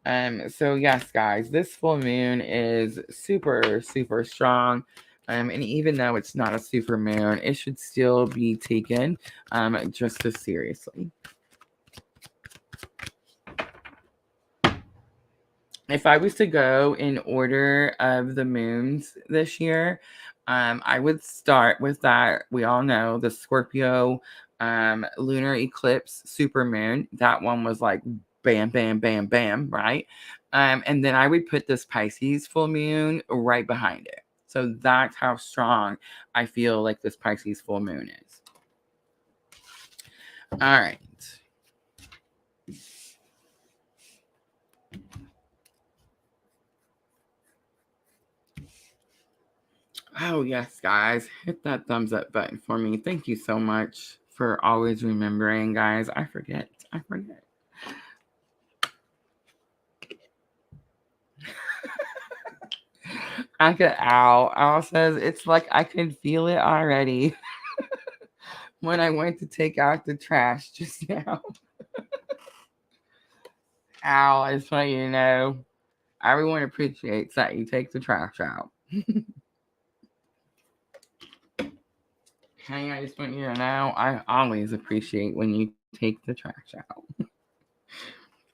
So yes, guys, this full moon is super, super strong. And even though it's not a super moon, it should still be taken just as seriously. If I was to go in order of the moons this year, I would start with that. We all know the Scorpio lunar eclipse super moon. That one was like bam, bam, bam, bam, right? And then I would put this Pisces full moon right behind it. So that's how strong I feel like this Pisces full moon is. All right. Oh, yes, guys. Hit that thumbs up button for me. Thank you so much for always remembering, guys. I forget. I could owl. Owl says it's like I can feel it already when I went to take out the trash just now. Owl, I just want you to know everyone appreciates that you take the trash out. Honey, I just want you to know I always appreciate when you take the trash out.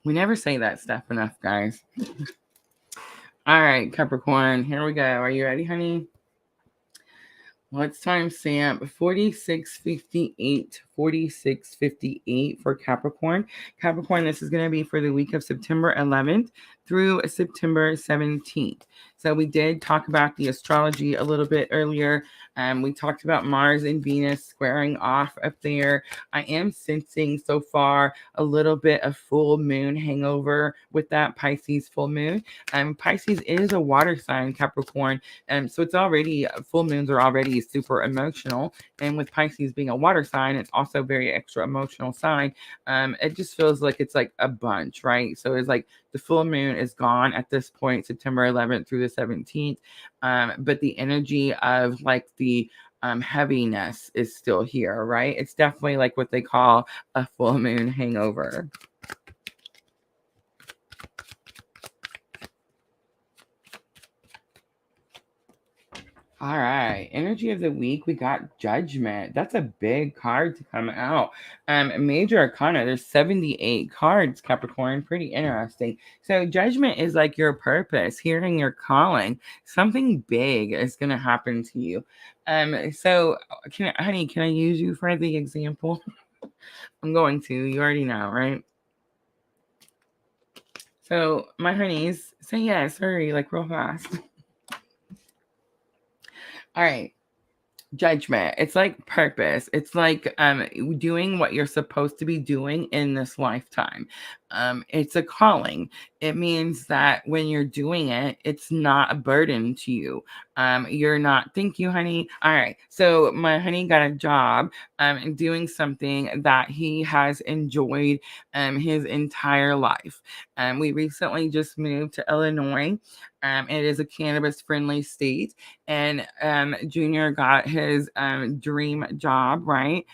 We never say that stuff enough, guys. All right, Capricorn, here we go. Are you ready, honey? Well, it's timestamp 4658 for Capricorn. Capricorn, this is going to be for the week of September 11th through September 17th. So we did talk about the astrology a little bit earlier. We talked about Mars and Venus squaring off up there. I am sensing so far a little bit of full moon hangover with that Pisces full moon. Pisces is a water sign, Capricorn. So it's already, full moons are already super emotional. And with Pisces being a water sign, it's also very extra emotional sign. It just feels like it's like a bunch, right? So it's like the full moon is gone at this point, September 11th through the 17th. But the energy of like the heaviness is still here, right? It's definitely like what they call a full moon hangover. All right, energy of the week, we got Judgment. That's a big card to come out. Major Arcana, there's 78 cards, Capricorn, pretty interesting. So Judgment is like your purpose, hearing your calling. Something big is going to happen to you. So honey, can I use you for the example? I'm going to, you already know, right? So my honeys, say yes, hurry, like real fast. All right. Judgment. It's like purpose. It's like doing what you're supposed to be doing in this lifetime. It's a calling. It means that when you're doing it, it's not a burden to you. You're not, thank you, honey. All right. So my honey got a job doing something that he has enjoyed his entire life. We recently just moved to Illinois. It is a cannabis friendly state. And Junior got his dream job, right?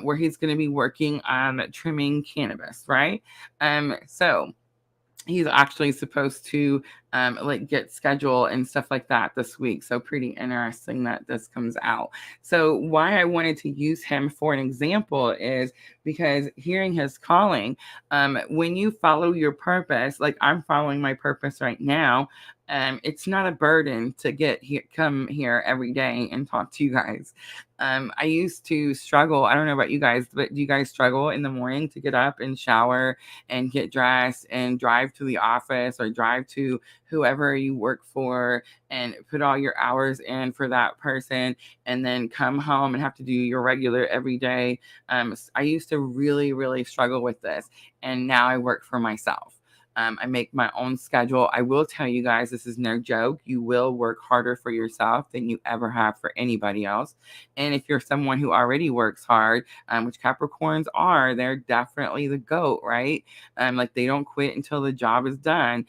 Where he's going to be working trimming cannabis, right? So he's actually supposed to like get schedule and stuff like that this week. So pretty interesting that this comes out. So why I wanted to use him for an example is because hearing his calling, when you follow your purpose, like I'm following my purpose right now, it's not a burden to get here, come here every day and talk to you guys. I used to struggle. I don't know about you guys, but do you guys struggle in the morning to get up and shower and get dressed and drive to the office or drive to whoever you work for and put all your hours in for that person and then come home and have to do your regular everyday? I used to really, really struggle with this, and now I work for myself. I make my own schedule. I will tell you guys, this is no joke. You will work harder for yourself than you ever have for anybody else. And if you're someone who already works hard, which Capricorns are, they're definitely the GOAT, right? Like they don't quit until the job is done.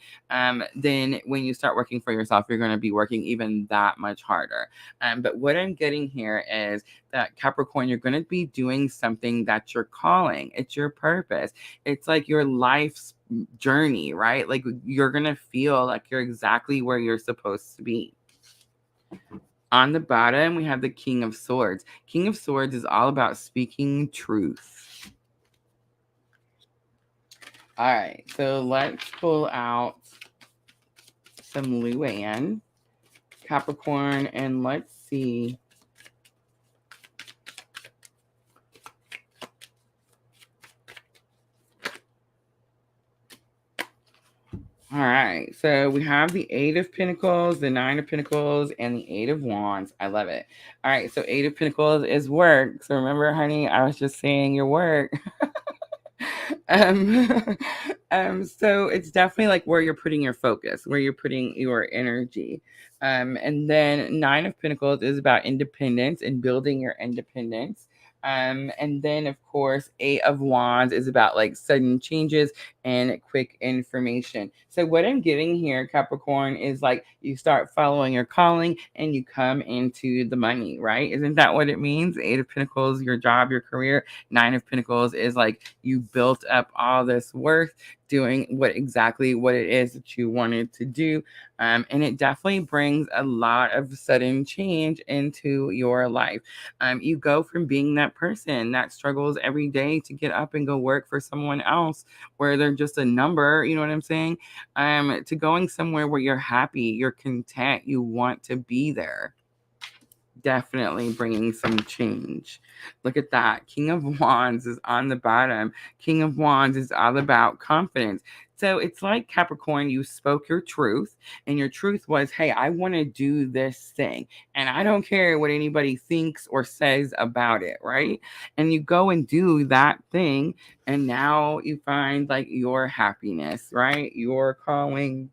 Then when you start working for yourself, you're going to be working even that much harder. But what I'm getting here is that Capricorn, you're going to be doing something that's your calling. It's your purpose. It's like your life's journey, right? Like you're going to feel like you're exactly where you're supposed to be. On the bottom, we have the King of Swords. King of Swords is all about speaking truth. All right, so let's pull out some Luann, Capricorn, and let's see. All right, so we have the Eight of Pentacles, the Nine of Pentacles, and the Eight of Wands. I love it. All right, so Eight of Pentacles is work. So remember, honey, I was just saying your work. um, so it's definitely like where you're putting your focus, where you're putting your energy. And then Nine of Pentacles is about independence and building your independence. And then of course, Eight of Wands is about like sudden changes and quick information. So what I'm getting here, Capricorn, is like you start following your calling and you come into the money, right? Isn't that what it means? Eight of Pentacles, your job, your career. Nine of Pentacles is like you built up all this worth doing what it is that you wanted to do. And it definitely brings a lot of sudden change into your life. You go from being that person that struggles every day to get up and go work for someone else where they're just a number, you know what I'm saying? To going somewhere where you're happy, you're content, you want to be there. Definitely bringing some change. Look at that. King of Wands is on the bottom. King of Wands is all about confidence. So it's like Capricorn, you spoke your truth, and your truth was, hey, I want to do this thing, and I don't care what anybody thinks or says about it, right? And you go and do that thing, and now you find like your happiness, right? Your calling.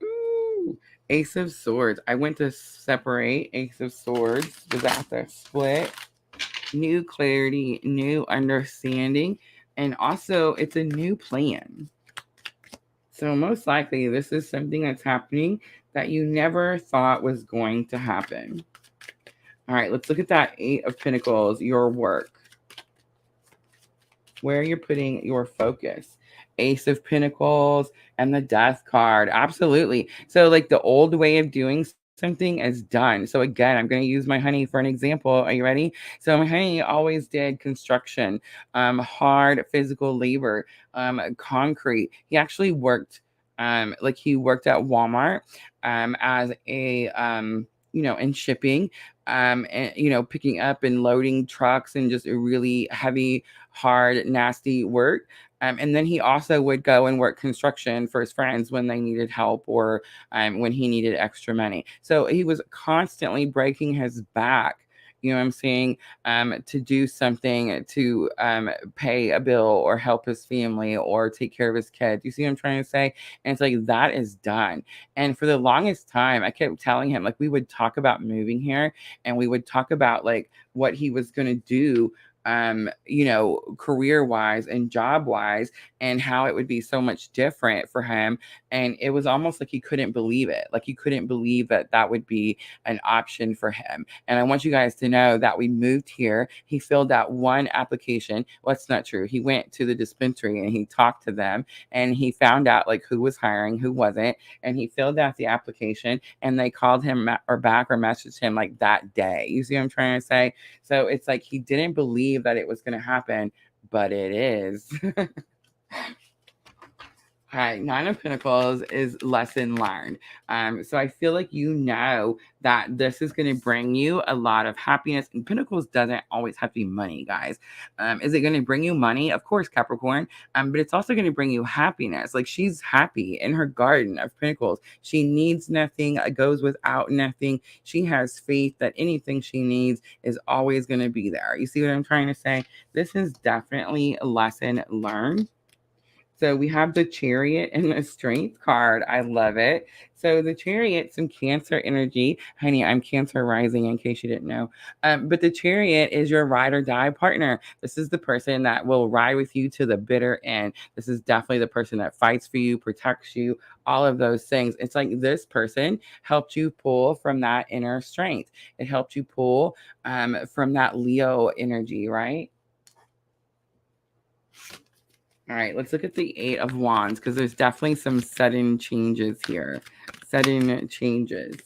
Ooh, Ace of Swords. I went to separate. Ace of Swords was at the split. New clarity, new understanding, and also it's a new plan. So most likely this is something that's happening that you never thought was going to happen. All right, let's look at that Eight of Pentacles, your work. Where you're putting your focus. Ace of Pentacles and the Death card. Absolutely. So like the old way of doing something is done. So again, I'm going to use my honey for an example. Are you ready? So my honey always did construction, hard physical labor, concrete. He actually worked, like he worked at Walmart as a, in shipping, and, picking up and loading trucks and just a really heavy, hard, nasty work. And then he also would go and work construction for his friends when they needed help or when he needed extra money. So he was constantly breaking his back you know what I'm saying, to do something to pay a bill or help his family or take care of his kids. You see what I'm trying to say? And it's like that is done. And for the longest time, I kept telling him, like, we would talk about moving here and we would talk about like what he was going to do, you know, career wise and job wise, and how it would be so much different for him. And it was almost like he couldn't believe it. Like he couldn't believe that that would be an option for him. And I want you guys to know that we moved here. He filled out one application. Well, that's not true. He went to the dispensary and he talked to them and he found out like who was hiring, who wasn't. And he filled out the application and they called him or back or messaged him like that day. You see what I'm trying to say? So it's like he didn't believe that it was going to happen, but it is. All right, Nine of Pentacles is lesson learned. So I feel like you know that this is going to bring you a lot of happiness. And Pentacles doesn't always have to be money, guys. Is it going to bring you money? Of course, Capricorn. But it's also going to bring you happiness. Like she's happy in her garden of Pentacles. She needs nothing, goes without nothing. She has faith that anything she needs is always going to be there. You see what I'm trying to say? This is definitely a lesson learned. So we have the Chariot and the Strength card. I love it. So the Chariot, some Cancer energy. Honey, I'm Cancer rising in case you didn't know. But the Chariot is your ride or die partner. This is the person that will ride with you to the bitter end. This is definitely the person that fights for you, protects you, all of those things. It's like this person helped you pull from that inner strength. It helped you pull from that Leo energy, right? All right, let's look at the Eight of Wands because there's definitely some sudden changes here. Sudden changes.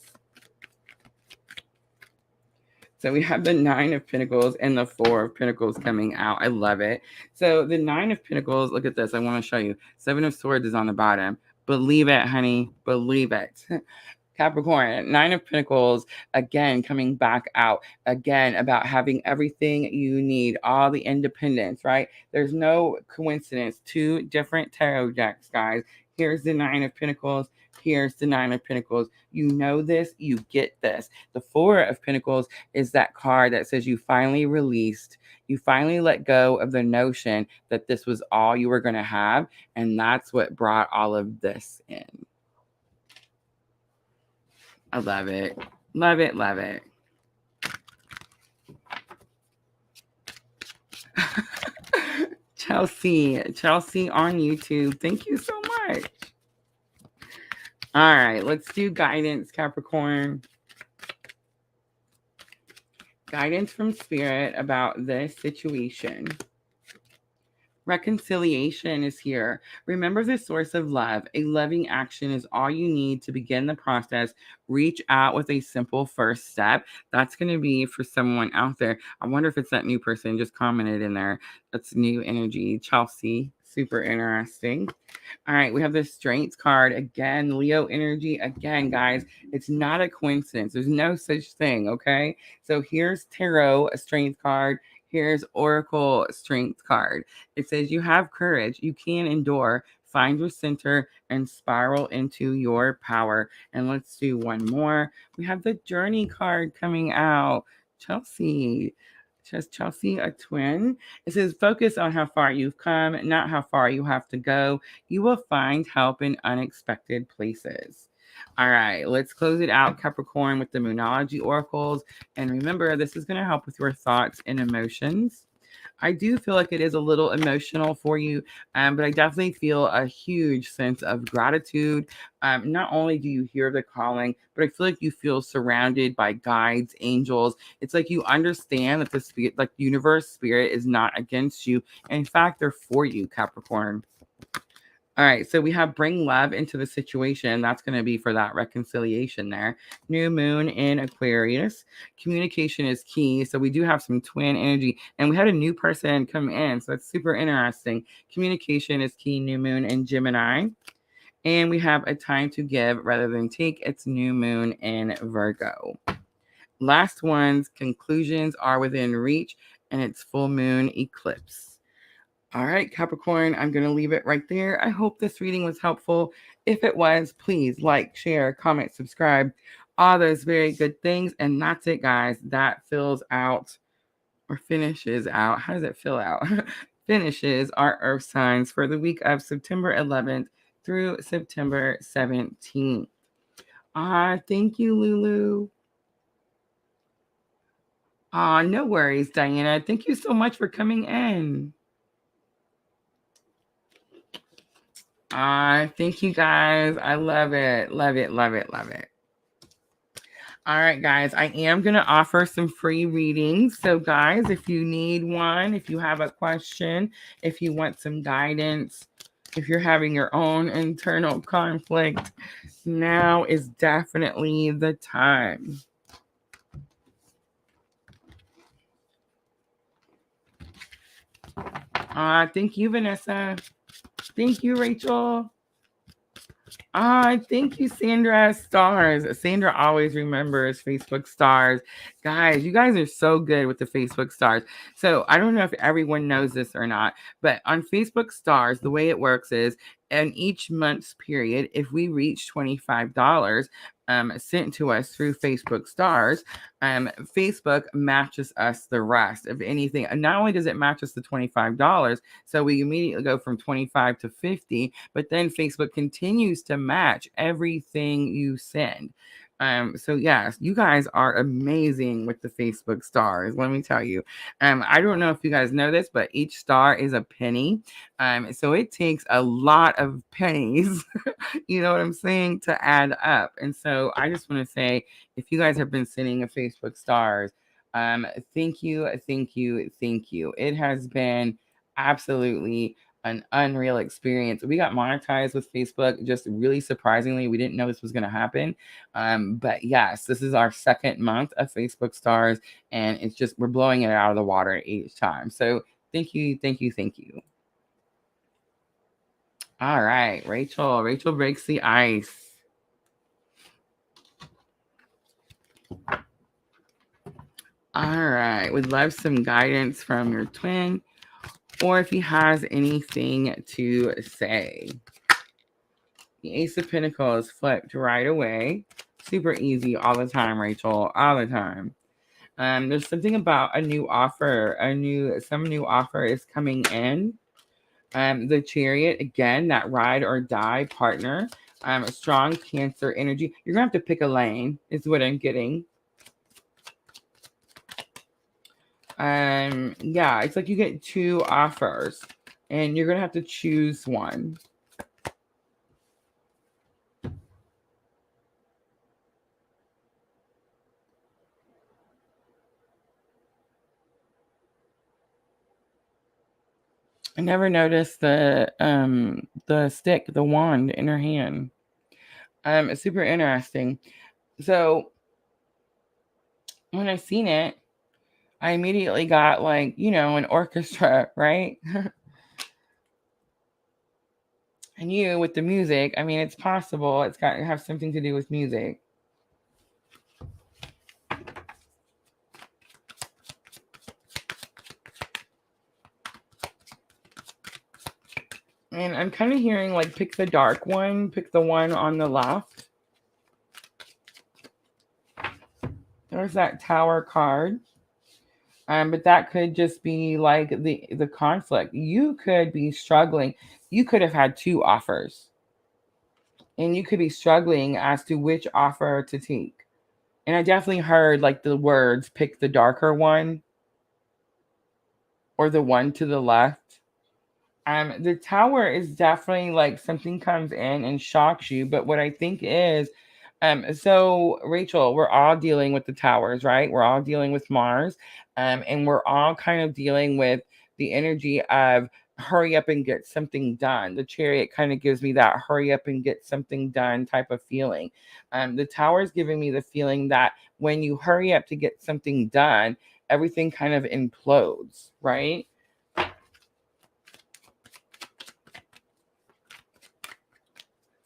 So we have the Nine of Pentacles and the Four of Pentacles coming out. I love it. So the Nine of Pentacles, look at this. I want to show you. Seven of Swords is on the bottom. Believe it, honey. Believe it. Capricorn, Nine of Pentacles, again, coming back out, again, about having everything you need, all the independence, right? There's no coincidence. Two different tarot decks, guys. Here's the Nine of Pentacles. Here's the Nine of Pentacles. You know this. You get this. The Four of Pentacles is that card that says you finally released. You finally let go of the notion that this was all you were going to have. And that's what brought all of this in. I love it. Love it. Love it. Chelsea on YouTube. Thank you so much. All right, let's do guidance, Capricorn. Guidance from Spirit about this situation. Reconciliation is here. Remember the source of love. A loving action is all you need to begin the process. Reach out with a simple first step. That's going to be for someone out there. I wonder if it's that new person just commented in there. That's new energy. Chelsea. Super interesting. All right, we have the Strength card. Again, Leo energy. Again, guys, it's not a coincidence. There's no such thing, okay? So here's Tarot, a Strength card. Here's Oracle Strength card. It says you have courage. You can endure. Find your center and spiral into your power. And let's do one more. We have the Journey card coming out. Chelsea. Just Chelsea, a twin. It says focus on how far you've come, not how far you have to go. You will find help in unexpected places. All right, let's close it out, Capricorn, with the Moonology oracles. And remember, this is going to help with your thoughts and emotions. I do feel like it is a little emotional for you, but I definitely feel a huge sense of gratitude. Not only do you hear the calling, but I feel like you feel surrounded by guides, angels. It's like you understand that the spirit, like universe spirit, is not against you. In fact, they're for you, Capricorn. All right, so we have bring love into the situation. That's going to be for that reconciliation there. New moon in Aquarius. Communication is key. So we do have some twin energy. And we had a new person come in. So that's super interesting. Communication is key. New moon in Gemini. And we have a time to give rather than take. It's new moon in Virgo. Last one's conclusions are within reach. And it's full moon eclipse. All right, Capricorn, I'm going to leave it right there. I hope this reading was helpful. If it was, please like, share, comment, subscribe. all those very good things. And that's it, guys. That fills out or finishes out. How does it fill out? Finishes our Earth signs for the week of September 11th through September 17th. Thank you, Lulu. No worries, Diana. Thank you so much for coming in. Thank you, guys. I love it. Love it, love it, love it. All right, guys, I am going to offer some free readings. So, guys, if you need one, if you have a question, if you want some guidance, if you're having your own internal conflict, now is definitely the time. Thank you, Vanessa. Thank you, Rachel. Thank you, Sandra. Stars. Sandra always remembers Facebook stars. Guys, you guys are so good with the Facebook stars. So I don't know if everyone knows this or not, but on Facebook stars, the way it works is in each month's period, if we reach $25 sent to us through Facebook stars, Facebook matches us the rest of anything. And not only does it match us the $25, so we immediately go from 25 to 50, but then Facebook continues to match everything you send. So yes, you guys are amazing with the Facebook stars. Let me tell you. I don't know if you guys know this, but each star is a penny. So it takes a lot of pennies, you know what I'm saying, to add up. And so I just want to say, if you guys have been sending a Facebook stars, thank you, thank you, thank you. It has been absolutely an unreal experience. We got monetized with Facebook just really surprisingly. We didn't know this was going to happen. But yes, this is our second month of Facebook stars, and it's just, we're blowing it out of the water each time. So thank you, thank you, thank you. All right, Rachel. Rachel breaks the ice. All right, would love some guidance from your twin, or if he has anything to say. The Ace of Pentacles flipped right away. Super easy all the time, Rachel, all the time. There's something about a new offer, some new offer is coming in. The Chariot, again, that ride or die partner, a strong Cancer energy. You're gonna have to pick a lane, is what I'm getting. Yeah, it's like you get two offers and you're gonna have to choose one. I never noticed the stick, the wand in her hand. It's super interesting. So when I seen it, I immediately got like, you know, an orchestra, right? And you with the music, I mean, it's possible. It's got to have something to do with music. And I'm kind of hearing like pick the dark one, pick the one on the left. There's that Tower card. But that could just be like the conflict. You could be struggling. You could have had two offers. And you could be struggling as to which offer to take. And I definitely heard like the words, pick the darker one or the one to the left. The Tower is definitely like something comes in and shocks you. But what I think is, so Rachel, we're all dealing with the towers, right? We're all dealing with Mars, and we're all kind of dealing with the energy of hurry up and get something done. The Chariot kind of gives me that hurry up and get something done type of feeling. The Tower is giving me the feeling that when you hurry up to get something done, everything kind of implodes, right?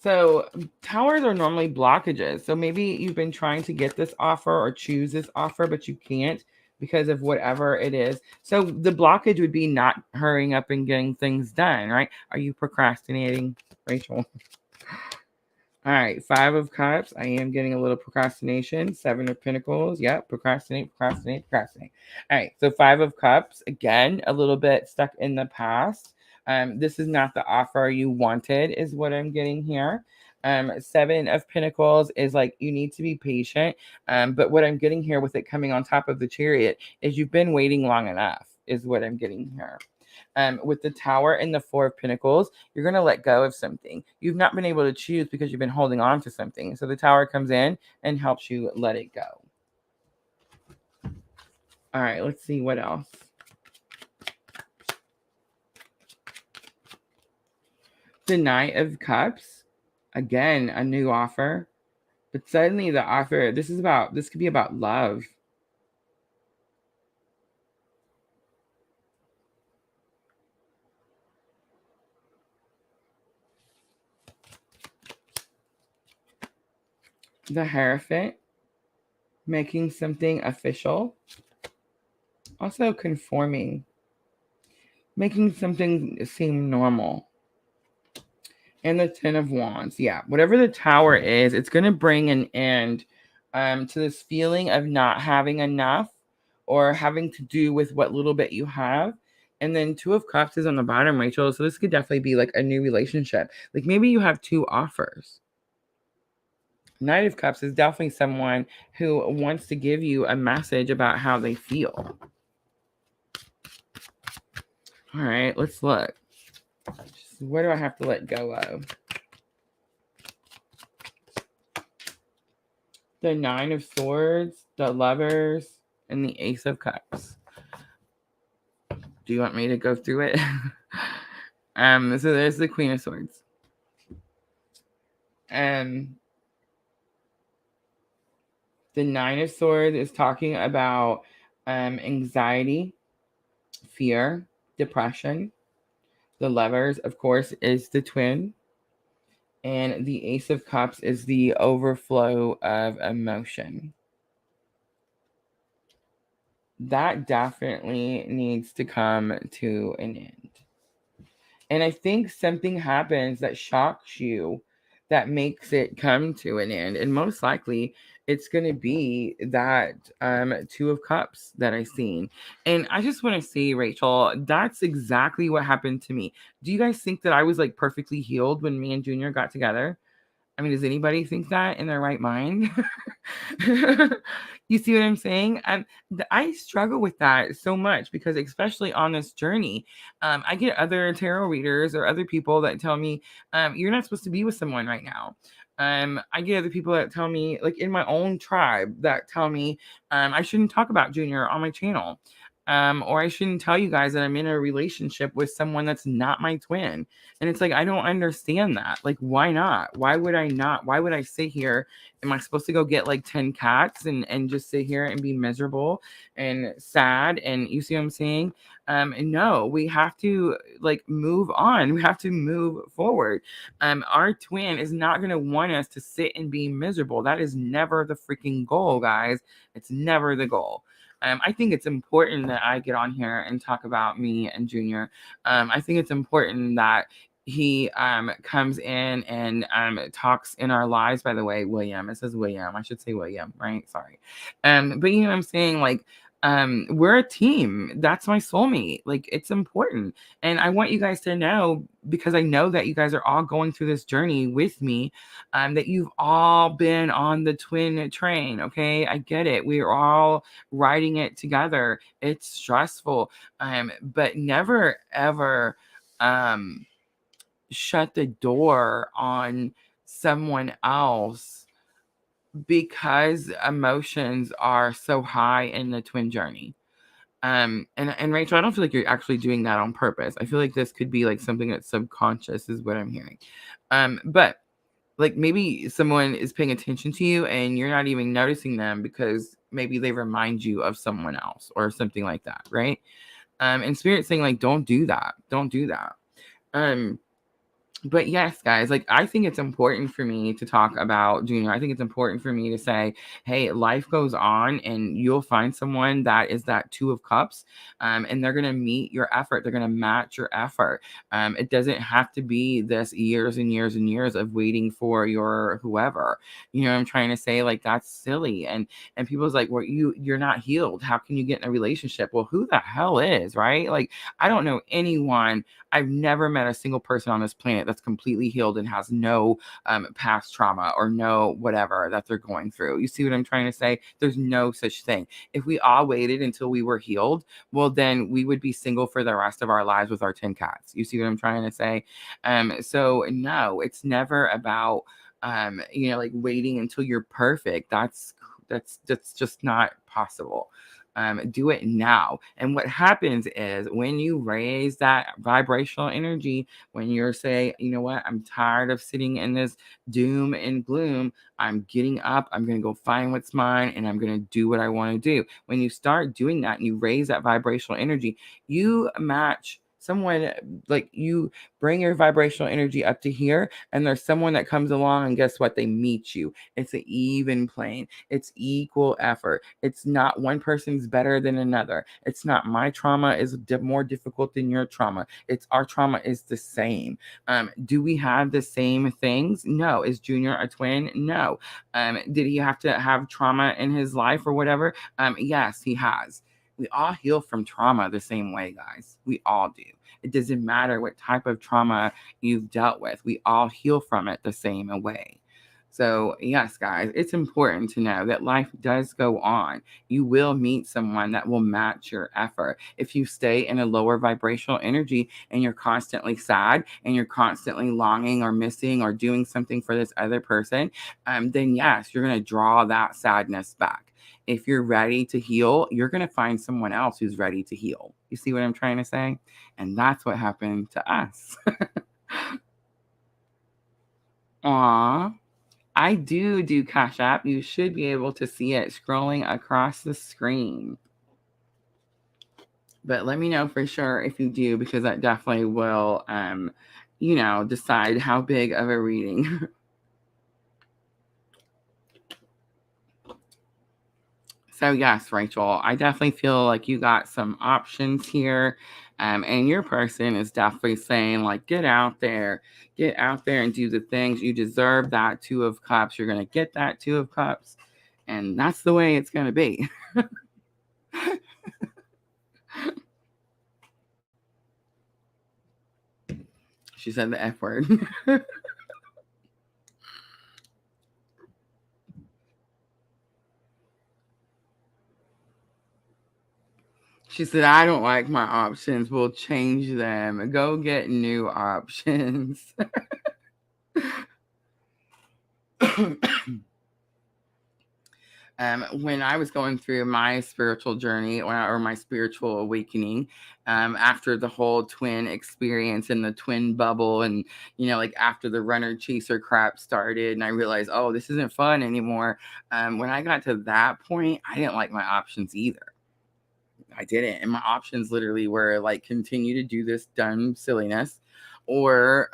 So towers are normally blockages. So maybe you've been trying to get this offer or choose this offer, but you can't because of whatever it is. So the blockage would be not hurrying up and getting things done, right? Are you procrastinating, Rachel? All right, 5 of Cups. I am getting a little procrastination. 7 of Pentacles. Yep, procrastinate. All right, so 5 of Cups. Again, a little bit stuck in the past. This is not the offer you wanted, is what I'm getting here. 7 of Pentacles is like you need to be patient. But what I'm getting here with it coming on top of the Chariot is you've been waiting long enough, is what I'm getting here. With the Tower and the 4 of Pentacles, you're going to let go of something. You've not been able to choose because you've been holding on to something. So the Tower comes in and helps you let it go. All right, let's see what else. The Knight of Cups. Again, a new offer. But suddenly the offer, this could be about love. The Hierophant, making something official. Also conforming, making something seem normal. And the 10 of Wands. Yeah, whatever the Tower is, it's going to bring an end to this feeling of not having enough or having to do with what little bit you have. And then 2 of Cups is on the bottom, Rachel. So this could definitely be like a new relationship. Like maybe you have 2 offers. Knight of Cups is definitely someone who wants to give you a message about how they feel. All right, let's look. Where do I have to let go of? The 9 of Swords, the Lovers, and the Ace of Cups. Do you want me to go through it? So there's the Queen of Swords. The 9 of Swords is talking about anxiety, fear, depression. The Lovers, of course, is the twin. And the Ace of Cups is the overflow of emotion. That definitely needs to come to an end. And I think something happens that shocks you that makes it come to an end. And most likely it's going to be that 2 of Cups that I've seen. And I just want to say, Rachel, that's exactly what happened to me. Do you guys think that I was like perfectly healed when me and Junior got together? I mean, does anybody think that in their right mind? You see what I'm saying? I struggle with that so much because, especially on this journey, I get other tarot readers or other people that tell me, you're not supposed to be with someone right now. I get other people that tell me, like in my own tribe, that tell me I shouldn't talk about Junior on my channel. Or I shouldn't tell you guys that I'm in a relationship with someone that's not my twin. And it's like, I don't understand that. Like, why not? Why would I not? Why would I sit here? Am I supposed to go get like 10 cats and just sit here and be miserable and sad? And you see what I'm saying? And no, we have to like move on. We have to move forward. Our twin is not going to want us to sit and be miserable. That is never the freaking goal, guys. It's never the goal. I think it's important that I get on here and talk about me and Junior. I think it's important that he comes in and talks in our lives. By the way, William, it says William. I should say William, right? Sorry. But you know what I'm saying? Like, we're a team. That's my soulmate. Like, it's important. And I want you guys to know, because I know that you guys are all going through this journey with me, that you've all been on the twin train. Okay. I get it. We're all riding it together. It's stressful. But never ever shut the door on someone else because emotions are so high in the twin journey. And Rachel, I don't feel like you're actually doing that on purpose. I feel like this could be like something that's subconscious is what I'm hearing. But like maybe someone is paying attention to you and you're not even noticing them because maybe they remind you of someone else or something like that, right? And Spirit saying like, don't do that. Don't do that. But yes, guys, like I think it's important for me to talk about Junior. I think it's important for me to say, hey, life goes on and you'll find someone that is that Two of Cups, and they're gonna meet your effort. They're gonna match your effort. It doesn't have to be this years and years and years of waiting for your whoever. You know what I'm trying to say? Like that's silly. And people's like, well, you're not healed. How can you get in a relationship? Well, who the hell is, right? Like I don't know anyone. I've never met a single person on this planet that's completely healed and has no past trauma or no whatever that they're going through. You see what I'm trying to say? There's no such thing. If we all waited until we were healed, well, then we would be single for the rest of our lives with our 10 cats. You see what I'm trying to say? So no, it's never about like waiting until you're perfect. That's just not possible. Do it now. And what happens is when you raise that vibrational energy, when you're say, you know what, I'm tired of sitting in this doom and gloom. I'm getting up. I'm going to go find what's mine and I'm going to do what I want to do. When you start doing that and you raise that vibrational energy, you match someone, like you bring your vibrational energy up to here and there's someone that comes along and guess what, they meet you. It's an even plane. It's equal effort. It's not one person's better than another. It's not my trauma is more difficult than your trauma. It's our trauma is the same. Do we have the same things? No. Is Junior a twin? No. Did he have to have trauma in his life or whatever? Yes, he has. We all heal from trauma the same way, guys. We all do. It doesn't matter what type of trauma you've dealt with. We all heal from it the same way. So, yes, guys, it's important to know that life does go on. You will meet someone that will match your effort. If you stay in a lower vibrational energy and you're constantly sad and you're constantly longing or missing or doing something for this other person, then yes, you're going to draw that sadness back. If you're ready to heal, you're going to find someone else who's ready to heal. You see what I'm trying to say? And that's what happened to us. Aw. I do Cash App. You should be able to see it scrolling across the screen. But let me know for sure if you do, because that definitely will, decide how big of a reading. So yes, Rachel, I definitely feel like you got some options here. And your person is definitely saying, like, get out there and do the things. You deserve that Two of Cups. You're going to get that Two of Cups. And that's the way it's going to be. She said the F word. She said, I don't like my options. We'll change them. Go get new options. When I was going through my spiritual journey or my spiritual awakening, after the whole twin experience and the twin bubble, and like after the runner chaser crap started, and I realized, oh, this isn't fun anymore. When I got to that point, I didn't like my options either. I didn't. And my options literally were like continue to do this dumb silliness or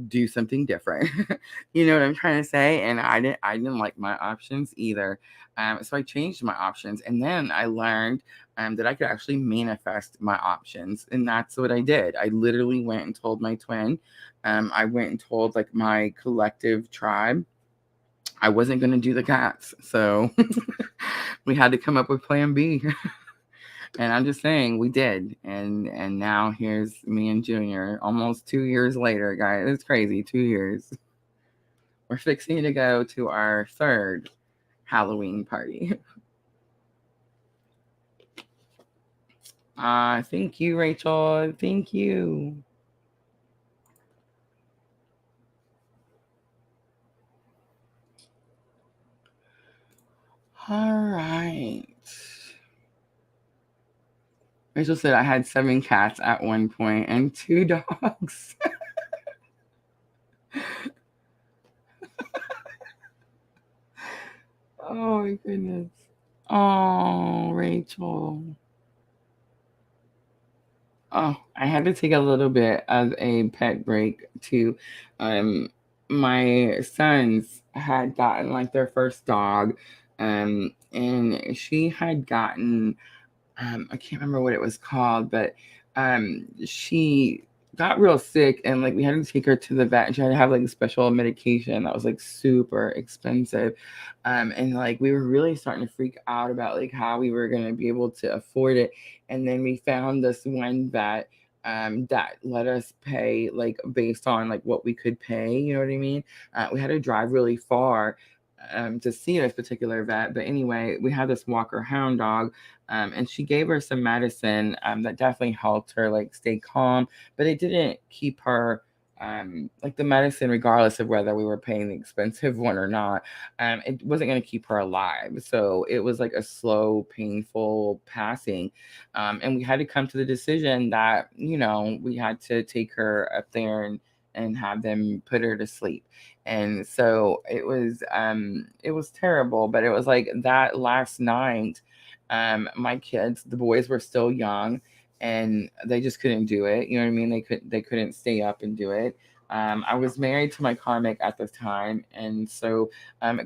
do something different. You know what I'm trying to say? And I didn't like my options either. So I changed my options. And then I learned that I could actually manifest my options. And that's what I did. I literally went and told my twin. I went and told like my collective tribe I wasn't going to do the cats. So we had to come up with plan B. And I'm just saying we did. And now here's me and Junior almost 2 years later, guys. It's crazy. 2 years. We're fixing to go to our third Halloween party. Thank you, Rachel. Thank you. All right. Rachel said I had 7 cats at one point and 2 dogs. Oh my goodness. Oh, Rachel. Oh, I had to take a little bit of a pet break to um my sons had gotten like their first dog, and she had gotten I can't remember what it was called, but she got real sick, and like we had to take her to the vet, and she had to have like special medication that was like super expensive. And like we were really starting to freak out about like how we were gonna be able to afford it. And then we found this one vet that let us pay like based on like what we could pay, you know what I mean? We had to drive really far to see this particular vet. But anyway, we had this Walker Hound dog, and she gave her some medicine that definitely helped her like stay calm, but it didn't keep her like the medicine, regardless of whether we were paying the expensive one or not, it wasn't going to keep her alive. So it was like a slow, painful passing. And we had to come to the decision that, you know, we had to take her up there and have them put her to sleep. And so it was terrible, but it was like that last night, my kids, the boys were still young, and they just couldn't do it. You know what I mean? They couldn't stay up and do it. I was married to my karmic at the time, and so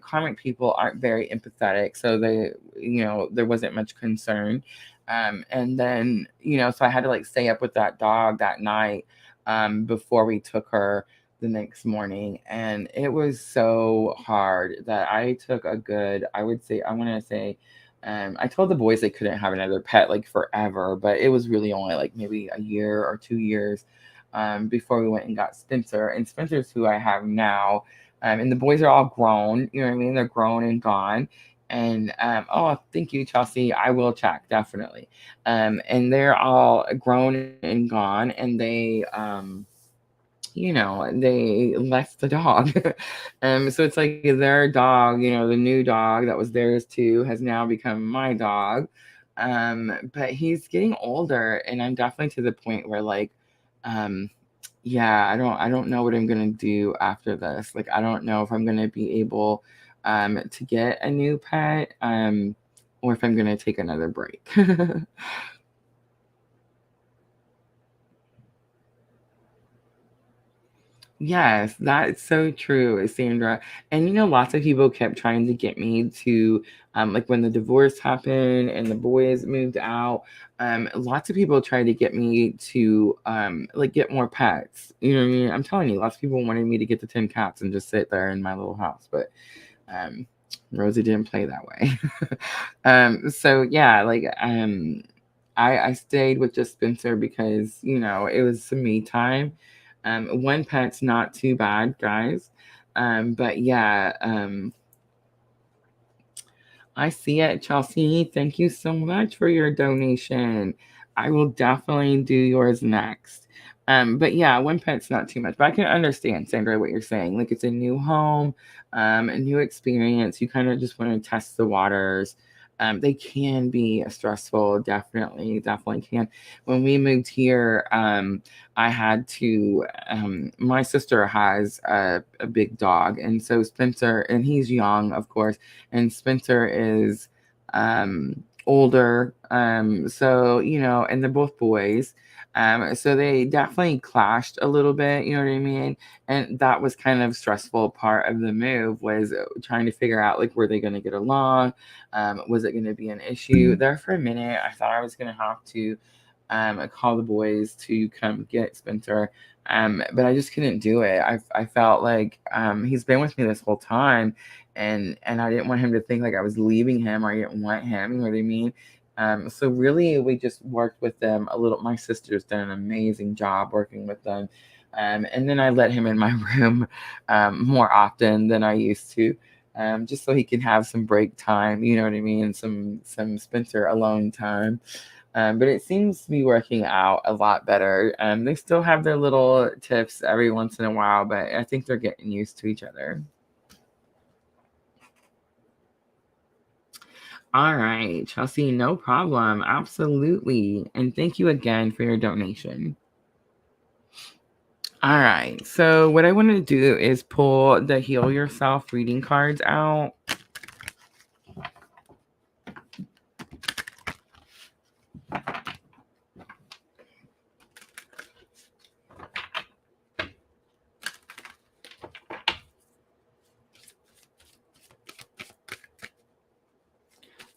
karmic people aren't very empathetic, so they, you know, there wasn't much concern. And then, you know, so I had to like stay up with that dog that night before we took her the next morning, and it was so hard that I took a good, I would say, I want to say, I told the boys they couldn't have another pet like forever, but it was really only like maybe a year or 2 years before we went and got Spencer. And Spencer's who I have now. And the boys are all grown, you know what I mean? They're grown and gone. And oh, thank you, Chelsea. I will check definitely. And they're all grown and gone, and you know, they left the dog. So it's like their dog, you know, the new dog that was theirs too, has now become my dog. But he's getting older, and I'm definitely to the point where like, um, yeah, I don't know what I'm gonna do after this. Like, I don't know if I'm gonna be able, to get a new pet, or if I'm gonna take another break. Yes, that's so true, Sandra. And you know, lots of people kept trying to get me to, like when the divorce happened and the boys moved out, lots of people tried to get me to, like get more pets. You know what I mean? I'm telling you, lots of people wanted me to get the 10 cats and just sit there in my little house, but um, Rosa didn't play that way. So yeah, like, I stayed with just Spencer because, you know, it was some me time. One pet's not too bad, guys. But yeah, I see it, Chelsea. Thank you so much for your donation. I will definitely do yours next. But yeah, one pet's not too much. But I can understand, Sandra, what you're saying. Like it's a new home, a new experience. You kind of just want to test the waters. They can be stressful, definitely can. When we moved here, I had to. My sister has a big dog, and so Spencer, and he's young, of course, and Spencer is older. So, you know, and they're both boys. So they definitely clashed a little bit, you know what I mean? And that was kind of stressful part of the move was trying to figure out like were they going to get along? Was it going to be an issue? There for a minute, I thought I was going to have to call the boys to come get Spencer. But I just couldn't do it. I felt like he's been with me this whole time, and I didn't want him to think like I was leaving him or I didn't want him. You know what I mean? So really, we just worked with them a little. My sister's done an amazing job working with them, and then I let him in my room more often than I used to. Just so he can have some break time, you know what I mean, some Spencer alone time. But it seems to be working out a lot better. They still have their little tips every once in a while, but I think they're getting used to each other. All right, Chelsea, no problem. Absolutely. And thank you again for your donation. All right. So, what I want to do is pull the Heal Yourself reading cards out.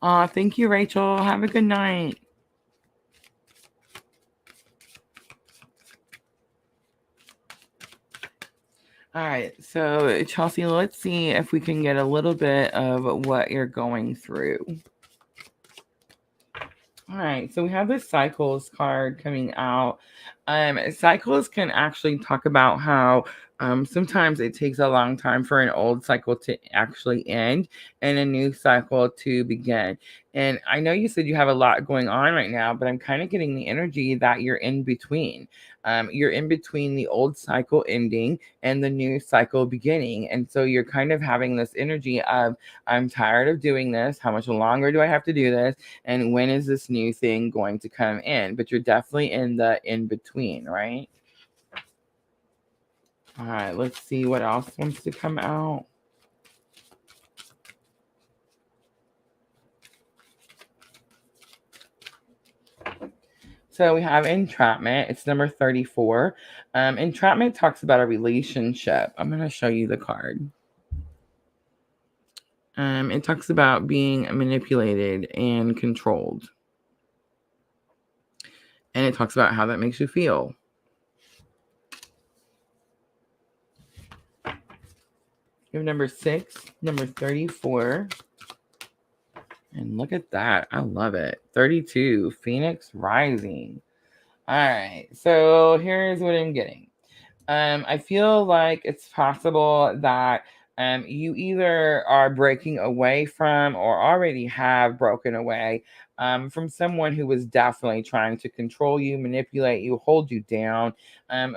Thank you, Rachel. Have a good night. All right, so Chelsea, let's see if we can get a little bit of what you're going through. All right, so we have this cycles card coming out. Cycles can actually talk about how sometimes it takes a long time for an old cycle to actually end and a new cycle to begin. And I know you said you have a lot going on right now, but I'm kind of getting the energy that you're in between. You're in between the old cycle ending and the new cycle beginning. And so you're kind of having this energy of, I'm tired of doing this. How much longer do I have to do this? And when is this new thing going to come in? But you're definitely in the in between, right? All right, let's see what else wants to come out. So we have entrapment. It's number 34. Entrapment talks about a relationship. I'm going to show you the card. It talks about being manipulated and controlled. And it talks about how that makes you feel. You have number 6, number 34. And look at that. I love it. 32, Phoenix Rising. All right. So here's what I'm getting. I feel like it's possible that you either are breaking away from or already have broken away from someone who was definitely trying to control you, manipulate you, hold you down.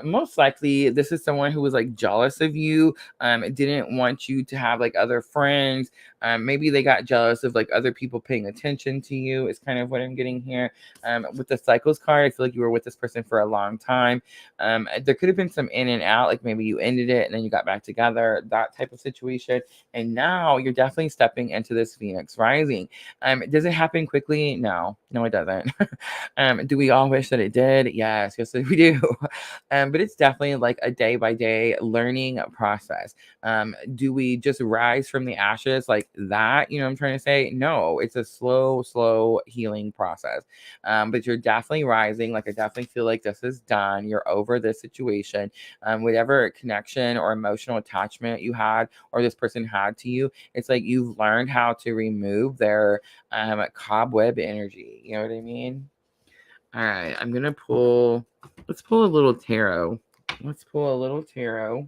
Most likely, this is someone who was like jealous of you, didn't want you to have like other friends. Maybe they got jealous of like other people paying attention to you, is kind of what I'm getting here. With the cycles card, I feel like you were with this person for a long time. There could have been some in and out, like maybe you ended it and then you got back together, that type of situation. And now you're definitely stepping into this Phoenix Rising. Does it happen quickly? No, it doesn't. Do we all wish that it did? Yes, we do. But it's definitely like a day by day learning process. Do we just rise from the ashes like that? You know what I'm trying to say? No, it's a slow healing process. But you're definitely rising. Like, I definitely feel like this is done. You're over this situation. Whatever connection or emotional attachment you had or this person had to you, it's like you've learned how to remove their cobweb energy. You know what I mean? All right, let's pull a little tarot. Let's pull a little tarot.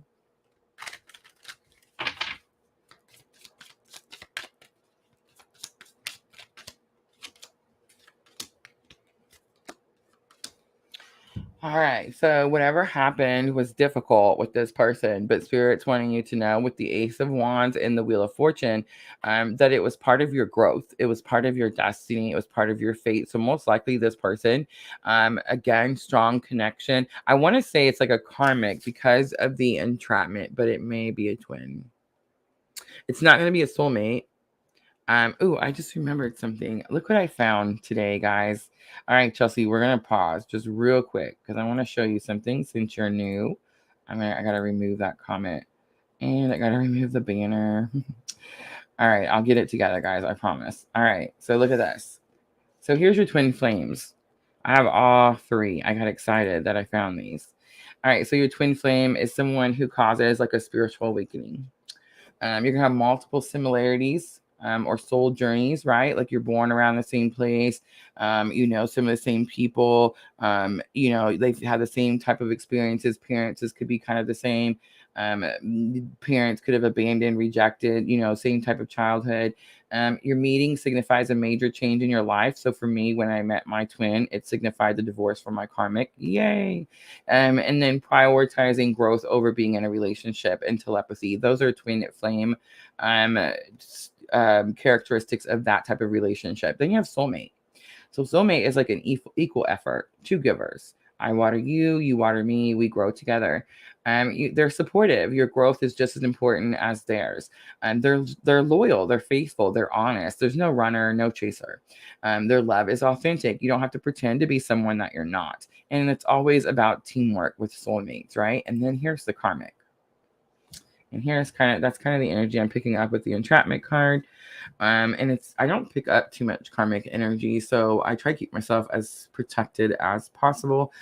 All right. So whatever happened was difficult with this person, but Spirit's wanting you to know with the Ace of Wands and the Wheel of Fortune, that it was part of your growth. It was part of your destiny. It was part of your fate. So most likely this person, again, strong connection. I want to say it's like a karmic because of the entrapment, but it may be a twin. It's not going to be a soulmate. I just remembered something. Look what I found today, guys. All right, Chelsea, we're gonna pause just real quick because I want to show you something since you're new. I gotta remove that comment and I gotta remove the banner. All right, I'll get it together, guys. I promise. All right, so look at this. So here's your twin flames. I have all 3. I got excited that I found these. All right, so your twin flame is someone who causes like a spiritual awakening. You're gonna have multiple similarities or soul journeys, right? Like you're born around the same place. Some of the same people. They've had the same type of experiences. Parents could be kind of the same. Parents could have abandoned, rejected, same type of childhood. Your meeting signifies a major change in your life. So for me, when I met my twin, it signified the divorce from my karmic. Yay. And then prioritizing growth over being in a relationship and telepathy. Those are twin flame characteristics of that type of relationship. Then you have soulmate. So soulmate is like an equal effort, 2 givers. I water you, you water me, we grow together. They're supportive. Your growth is just as important as theirs. They're loyal, they're faithful, they're honest. There's no runner, no chaser. Their love is authentic. You don't have to pretend to be someone that you're not. And it's always about teamwork with soulmates, right? And then here's the karmic. And that's kind of the energy I'm picking up with the entrapment card. And I don't pick up too much karmic energy, so I try to keep myself as protected as possible.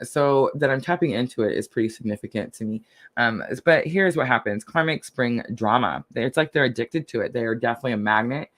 So that I'm tapping into it is pretty significant to me. But here's what happens: karmics bring drama. It's like they're addicted to it. They are definitely a magnet.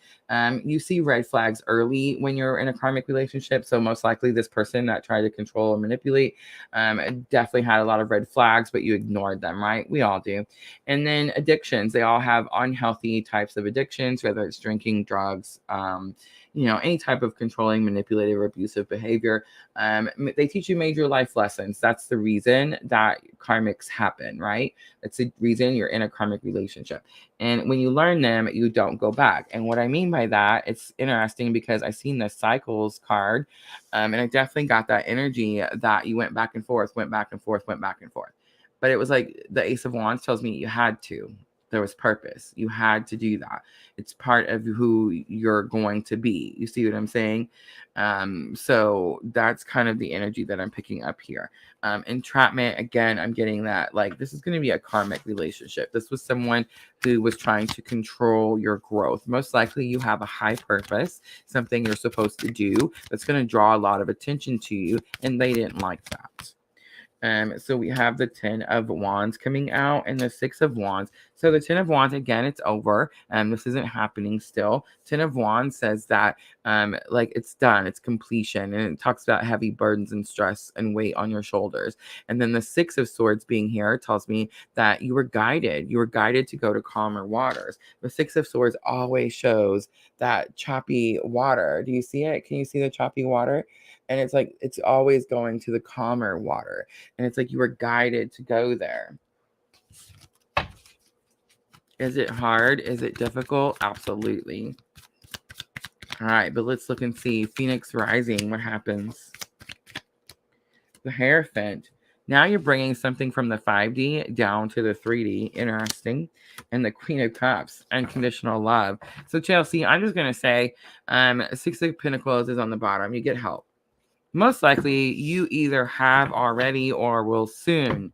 You see red flags early when you're in a karmic relationship. So most likely this person that tried to control or manipulate definitely had a lot of red flags, but you ignored them, right? We all do. And then addictions, they all have unhealthy types of addictions, whether it's drinking, drugs, any type of controlling, manipulative, or abusive behavior. They teach you major life lessons. That's the reason that karmics happen, right? That's the reason you're in a karmic relationship. And when you learn them, you don't go back. And what I mean by that, it's interesting because I seen the cycles card, and I definitely got that energy that you went back and forth, went back and forth, went back and forth. But it was like the Ace of Wands tells me you had to. There was purpose. You had to do that. It's part of who you're going to be. You see what I'm saying? So that's kind of the energy that I'm picking up here. Entrapment, again, I'm getting that like this is going to be a karmic relationship. This was someone who was trying to control your growth. Most likely you have a high purpose, something you're supposed to do that's going to draw a lot of attention to you, and they didn't like that. So we have the 10 of Wands coming out and the 6 of Wands. So the 10 of Wands, again, it's over. This isn't happening still. 10 of Wands says that like it's done, it's completion. And it talks about heavy burdens and stress and weight on your shoulders. And then the 6 of Swords being here tells me that you were guided. You were guided to go to calmer waters. The 6 of Swords always shows that choppy water. Do you see it? Can you see the choppy water? And it's like, it's always going to the calmer water. And it's like you were guided to go there. Is it hard? Is it difficult? Absolutely. All right, but let's look and see. Phoenix rising, what happens? The Hierophant. Now you're bringing something from the 5D down to the 3D. Interesting. And the Queen of Cups, unconditional love. So Chelsea, I'm just going to say 6 of Pentacles is on the bottom. You get help. Most likely you either have already or will soon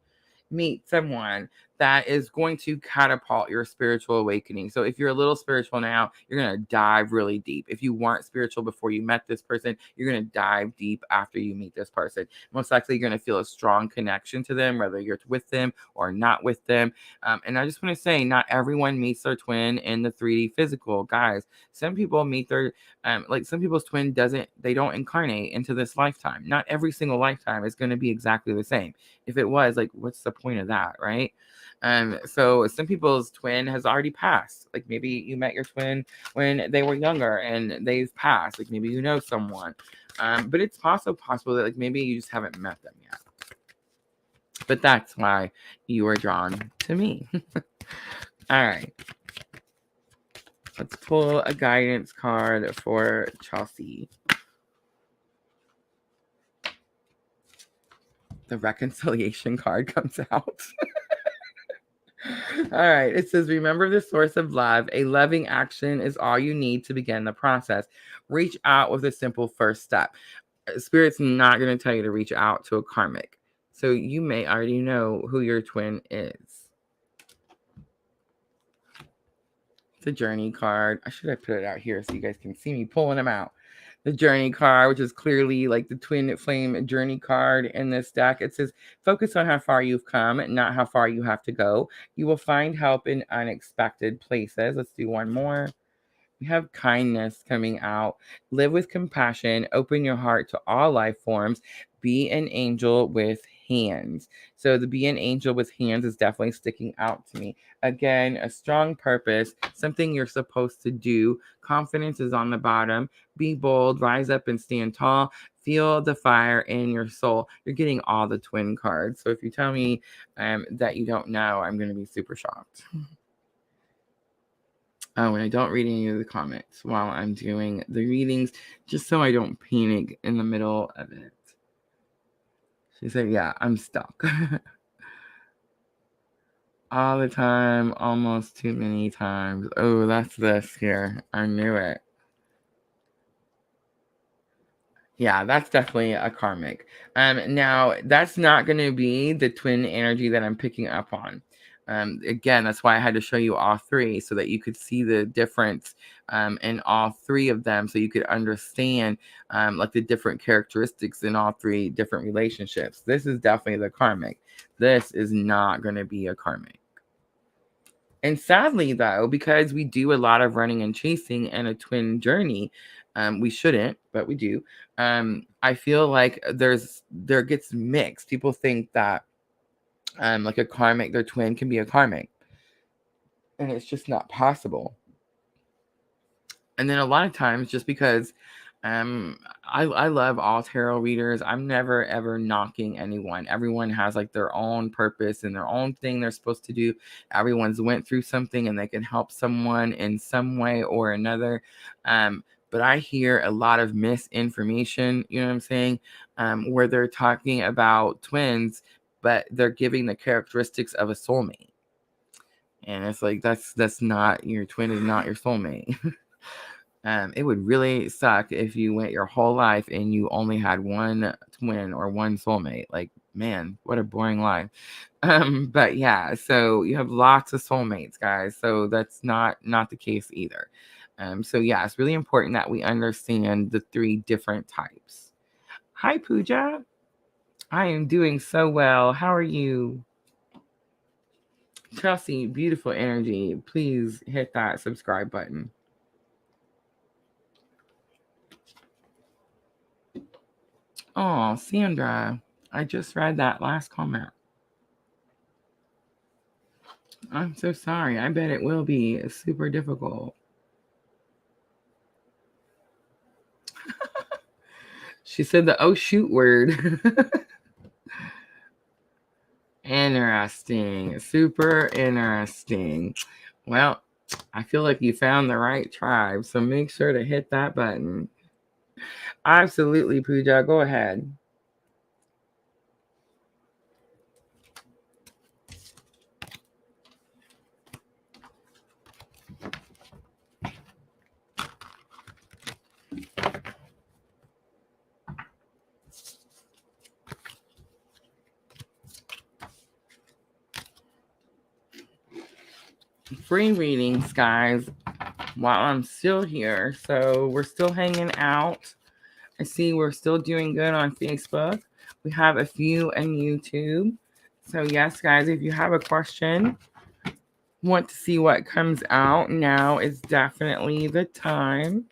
meet someone that is going to catapult your spiritual awakening. So if you're a little spiritual now, you're going to dive really deep. If you weren't spiritual before you met this person, you're going to dive deep after you meet this person. Most likely you're going to feel a strong connection to them, whether you're with them or not with them. And I just want to say, not everyone meets their twin in the 3D physical. Guys, some people meet their, like some people's twin they don't incarnate into this lifetime. Not every single lifetime is going to be exactly the same. If it was, like, what's the point of that, right? So some people's twin has already passed. Like maybe you met your twin when they were younger and they've passed. Like maybe you know someone. But it's also possible that like maybe you just haven't met them yet. But that's why you were drawn to me. All right. Let's pull a guidance card for Chelsea. The reconciliation card comes out. All right. It says, remember the source of love. A loving action is all you need to begin the process. Reach out with a simple first step. Spirit's not going to tell you to reach out to a karmic. So you may already know who your twin is. It's a journey card. I should have put it out here so you guys can see me pulling them out. The journey card, which is clearly like the twin flame journey card in this deck. It says, focus on how far you've come, not how far you have to go. You will find help in unexpected places. Let's do one more. We have kindness coming out. Live with compassion. Open your heart to all life forms. Be an angel with hands. So the be an angel with hands is definitely sticking out to me. Again, a strong purpose, something you're supposed to do. Confidence is on the bottom. Be bold, rise up and stand tall. Feel the fire in your soul. You're getting all the twin cards. So if you tell me that you don't know, I'm going to be super shocked. Oh, and I don't read any of the comments while I'm doing the readings, just so I don't panic in the middle of it. She said, yeah, I'm stuck. All the time, almost too many times. Oh, that's this here. I knew it. Yeah, that's definitely a karmic. Now, that's not going to be the twin energy that I'm picking up on. Again, that's why I had to show you all three so that you could see the difference in all three of them, so you could understand like the different characteristics in all three different relationships. This is definitely the karmic. This is not going to be a karmic. And sadly, though, because we do a lot of running and chasing and a twin journey, we shouldn't, but we do. I feel like there gets mixed. People think that like a karmic, their twin can be a karmic, and it's just not possible. And then a lot of times, just because I love all tarot readers, I'm never ever knocking anyone. Everyone has like their own purpose and their own thing they're supposed to do. Everyone's went through something and they can help someone in some way or another. But I hear a lot of misinformation, you know what I'm saying, where they're talking about twins, but they're giving the characteristics of a soulmate. And it's like, that's not, your twin is not your soulmate. It would really suck if you went your whole life and you only had one twin or one soulmate. Like, man, what a boring life. But yeah, so you have lots of soulmates, guys. So that's not the case either. So yeah, it's really important that we understand the three different types. Hi, Pooja. I am doing so well. How are you? Chelsea, beautiful energy. Please hit that subscribe button. Oh, Sandra, I just read that last comment. I'm so sorry. I bet it will be super difficult. She said the oh shoot word. Interesting. Super interesting. Well, I feel like you found the right tribe, so make sure to hit that button. Absolutely, Pooja. Go ahead. Free readings, guys, while I'm still here. So we're still hanging out. I see we're still doing good on Facebook. We have a few on YouTube. So yes, guys, if you have a question, want to see what comes out, now is definitely the time.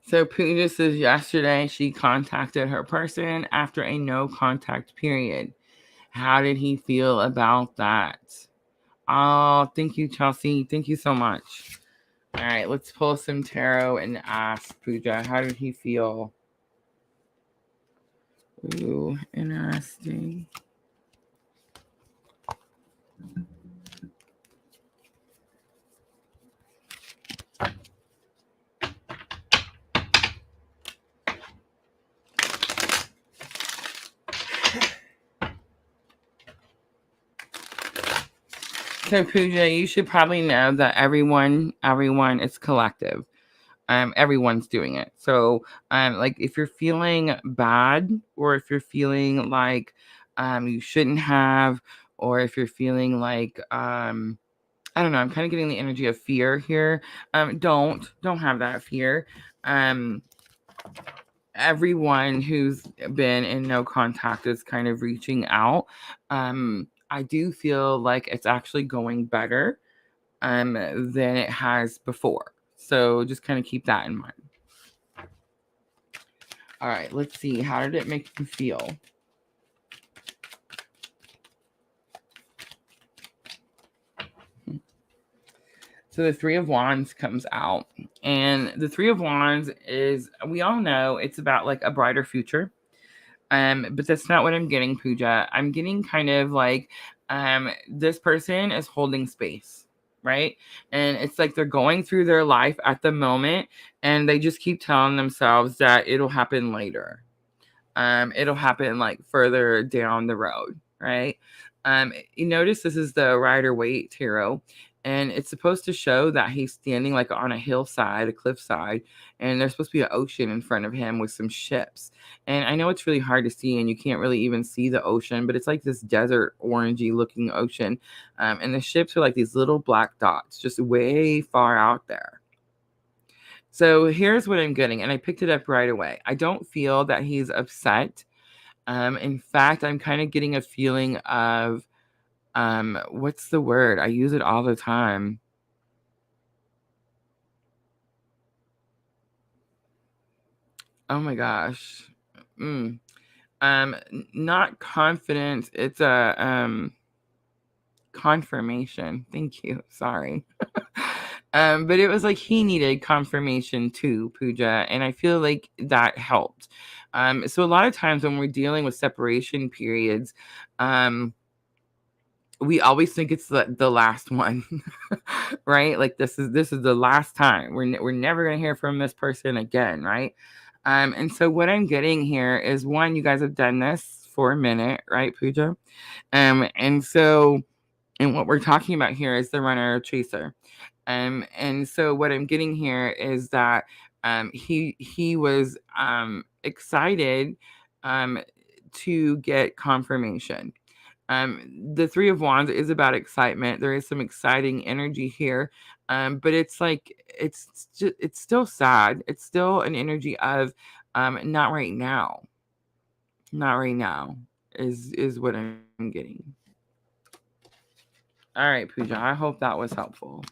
So Pooja says yesterday she contacted her person after a no contact period. How did he feel about that? Oh, thank you, Chelsea. Thank you so much. All right, let's pull some tarot and ask Pooja, how did he feel? Ooh, interesting. So Pooja, you should probably know that everyone is collective. Everyone's doing it. So like if you're feeling bad, or if you're feeling like you shouldn't have, or if you're feeling like I don't know, I'm kind of getting the energy of fear here. Don't have that fear. Everyone who's been in no contact is kind of reaching out. I do feel like it's actually going better than it has before. So just kind of keep that in mind. All right, let's see. How did it make you feel? So the Three of Wands comes out. And the Three of Wands is, we all know it's about like a brighter future. But that's not what I'm getting, Pooja. I'm getting kind of like this person is holding space. right? And it's like they're going through their life at the moment, and they just keep telling themselves that it'll happen later. It'll happen like further down the road, right? You notice this is the Rider-Waite tarot, and it's supposed to show that he's standing like on a hillside, a cliffside, and there's supposed to be an ocean in front of him with some ships. And I know it's really hard to see, and you can't really even see the ocean, but it's like this desert orangey looking ocean. And the ships are like these little black dots, just way far out there. So here's what I'm getting, and I picked it up right away. I don't feel that he's upset. In fact, I'm kind of getting a feeling of, what's the word? I use it all the time. Oh my gosh. Not confident. It's a confirmation. Thank you. Sorry. But it was like he needed confirmation too, Pooja, and I feel like that helped. So a lot of times when we're dealing with separation periods, we always think it's the last one, right? Like this is the last time. We're never gonna hear from this person again, right? And so what I'm getting here is, one, you guys have done this for a minute, right, Pooja? And so, and what we're talking about here is the runner chaser. And so what I'm getting here is that he was excited to get confirmation. The Three of Wands is about excitement. There is some exciting energy here, but it's like it's still sad. It's still an energy of not right now. Not right now is what I'm getting. All right, Pooja. I hope that was helpful.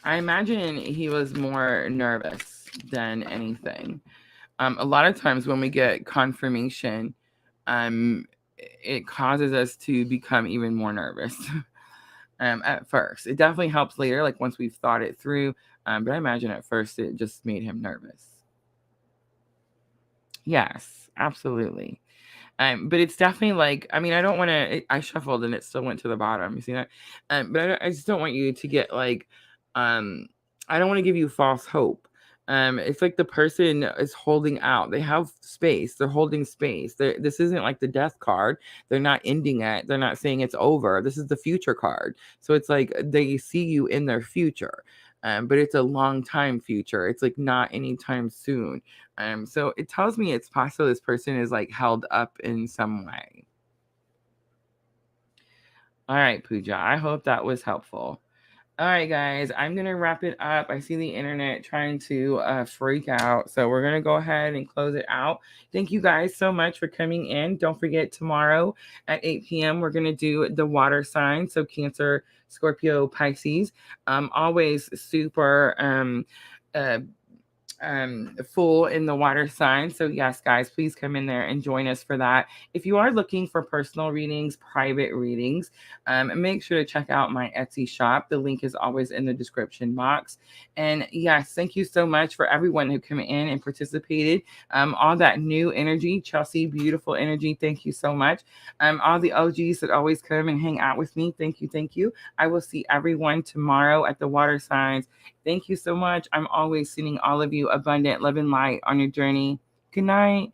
I imagine he was more nervous than anything. A lot of times when we get confirmation, it causes us to become even more nervous. At first, it definitely helps later, like once we've thought it through. But I imagine at first it just made him nervous. Yes, absolutely. But it's definitely like, I mean, I don't want to. I shuffled and it still went to the bottom. You see that? But I just don't want you to get like, I don't want to give you false hope. It's like the person is holding out. They have space. They're holding space. This isn't like the death card. They're not ending it. They're not saying it's over. This is the future card. So it's like they see you in their future. But it's a long time future. It's like not anytime soon. So it tells me it's possible this person is like held up in some way. All right, Pooja. I hope that was helpful. All right, guys, I'm going to wrap it up. I see the internet trying to freak out. So we're going to go ahead and close it out. Thank you guys so much for coming in. Don't forget, tomorrow at 8 p.m., we're going to do the water signs. So Cancer, Scorpio, Pisces. Always super full in the water sign. So yes, guys, please come in there and join us for that. If you are looking for personal readings, private readings, make sure to check out my Etsy shop. The link is always in the description box. And yes, thank you so much for everyone who came in and participated. All that new energy, Chelsea, beautiful energy. Thank you so much. All the OGs that always come and hang out with me. Thank you. Thank you. I will see everyone tomorrow at the water signs. Thank you so much. I'm always sending all of you abundant love and light on your journey. Good night.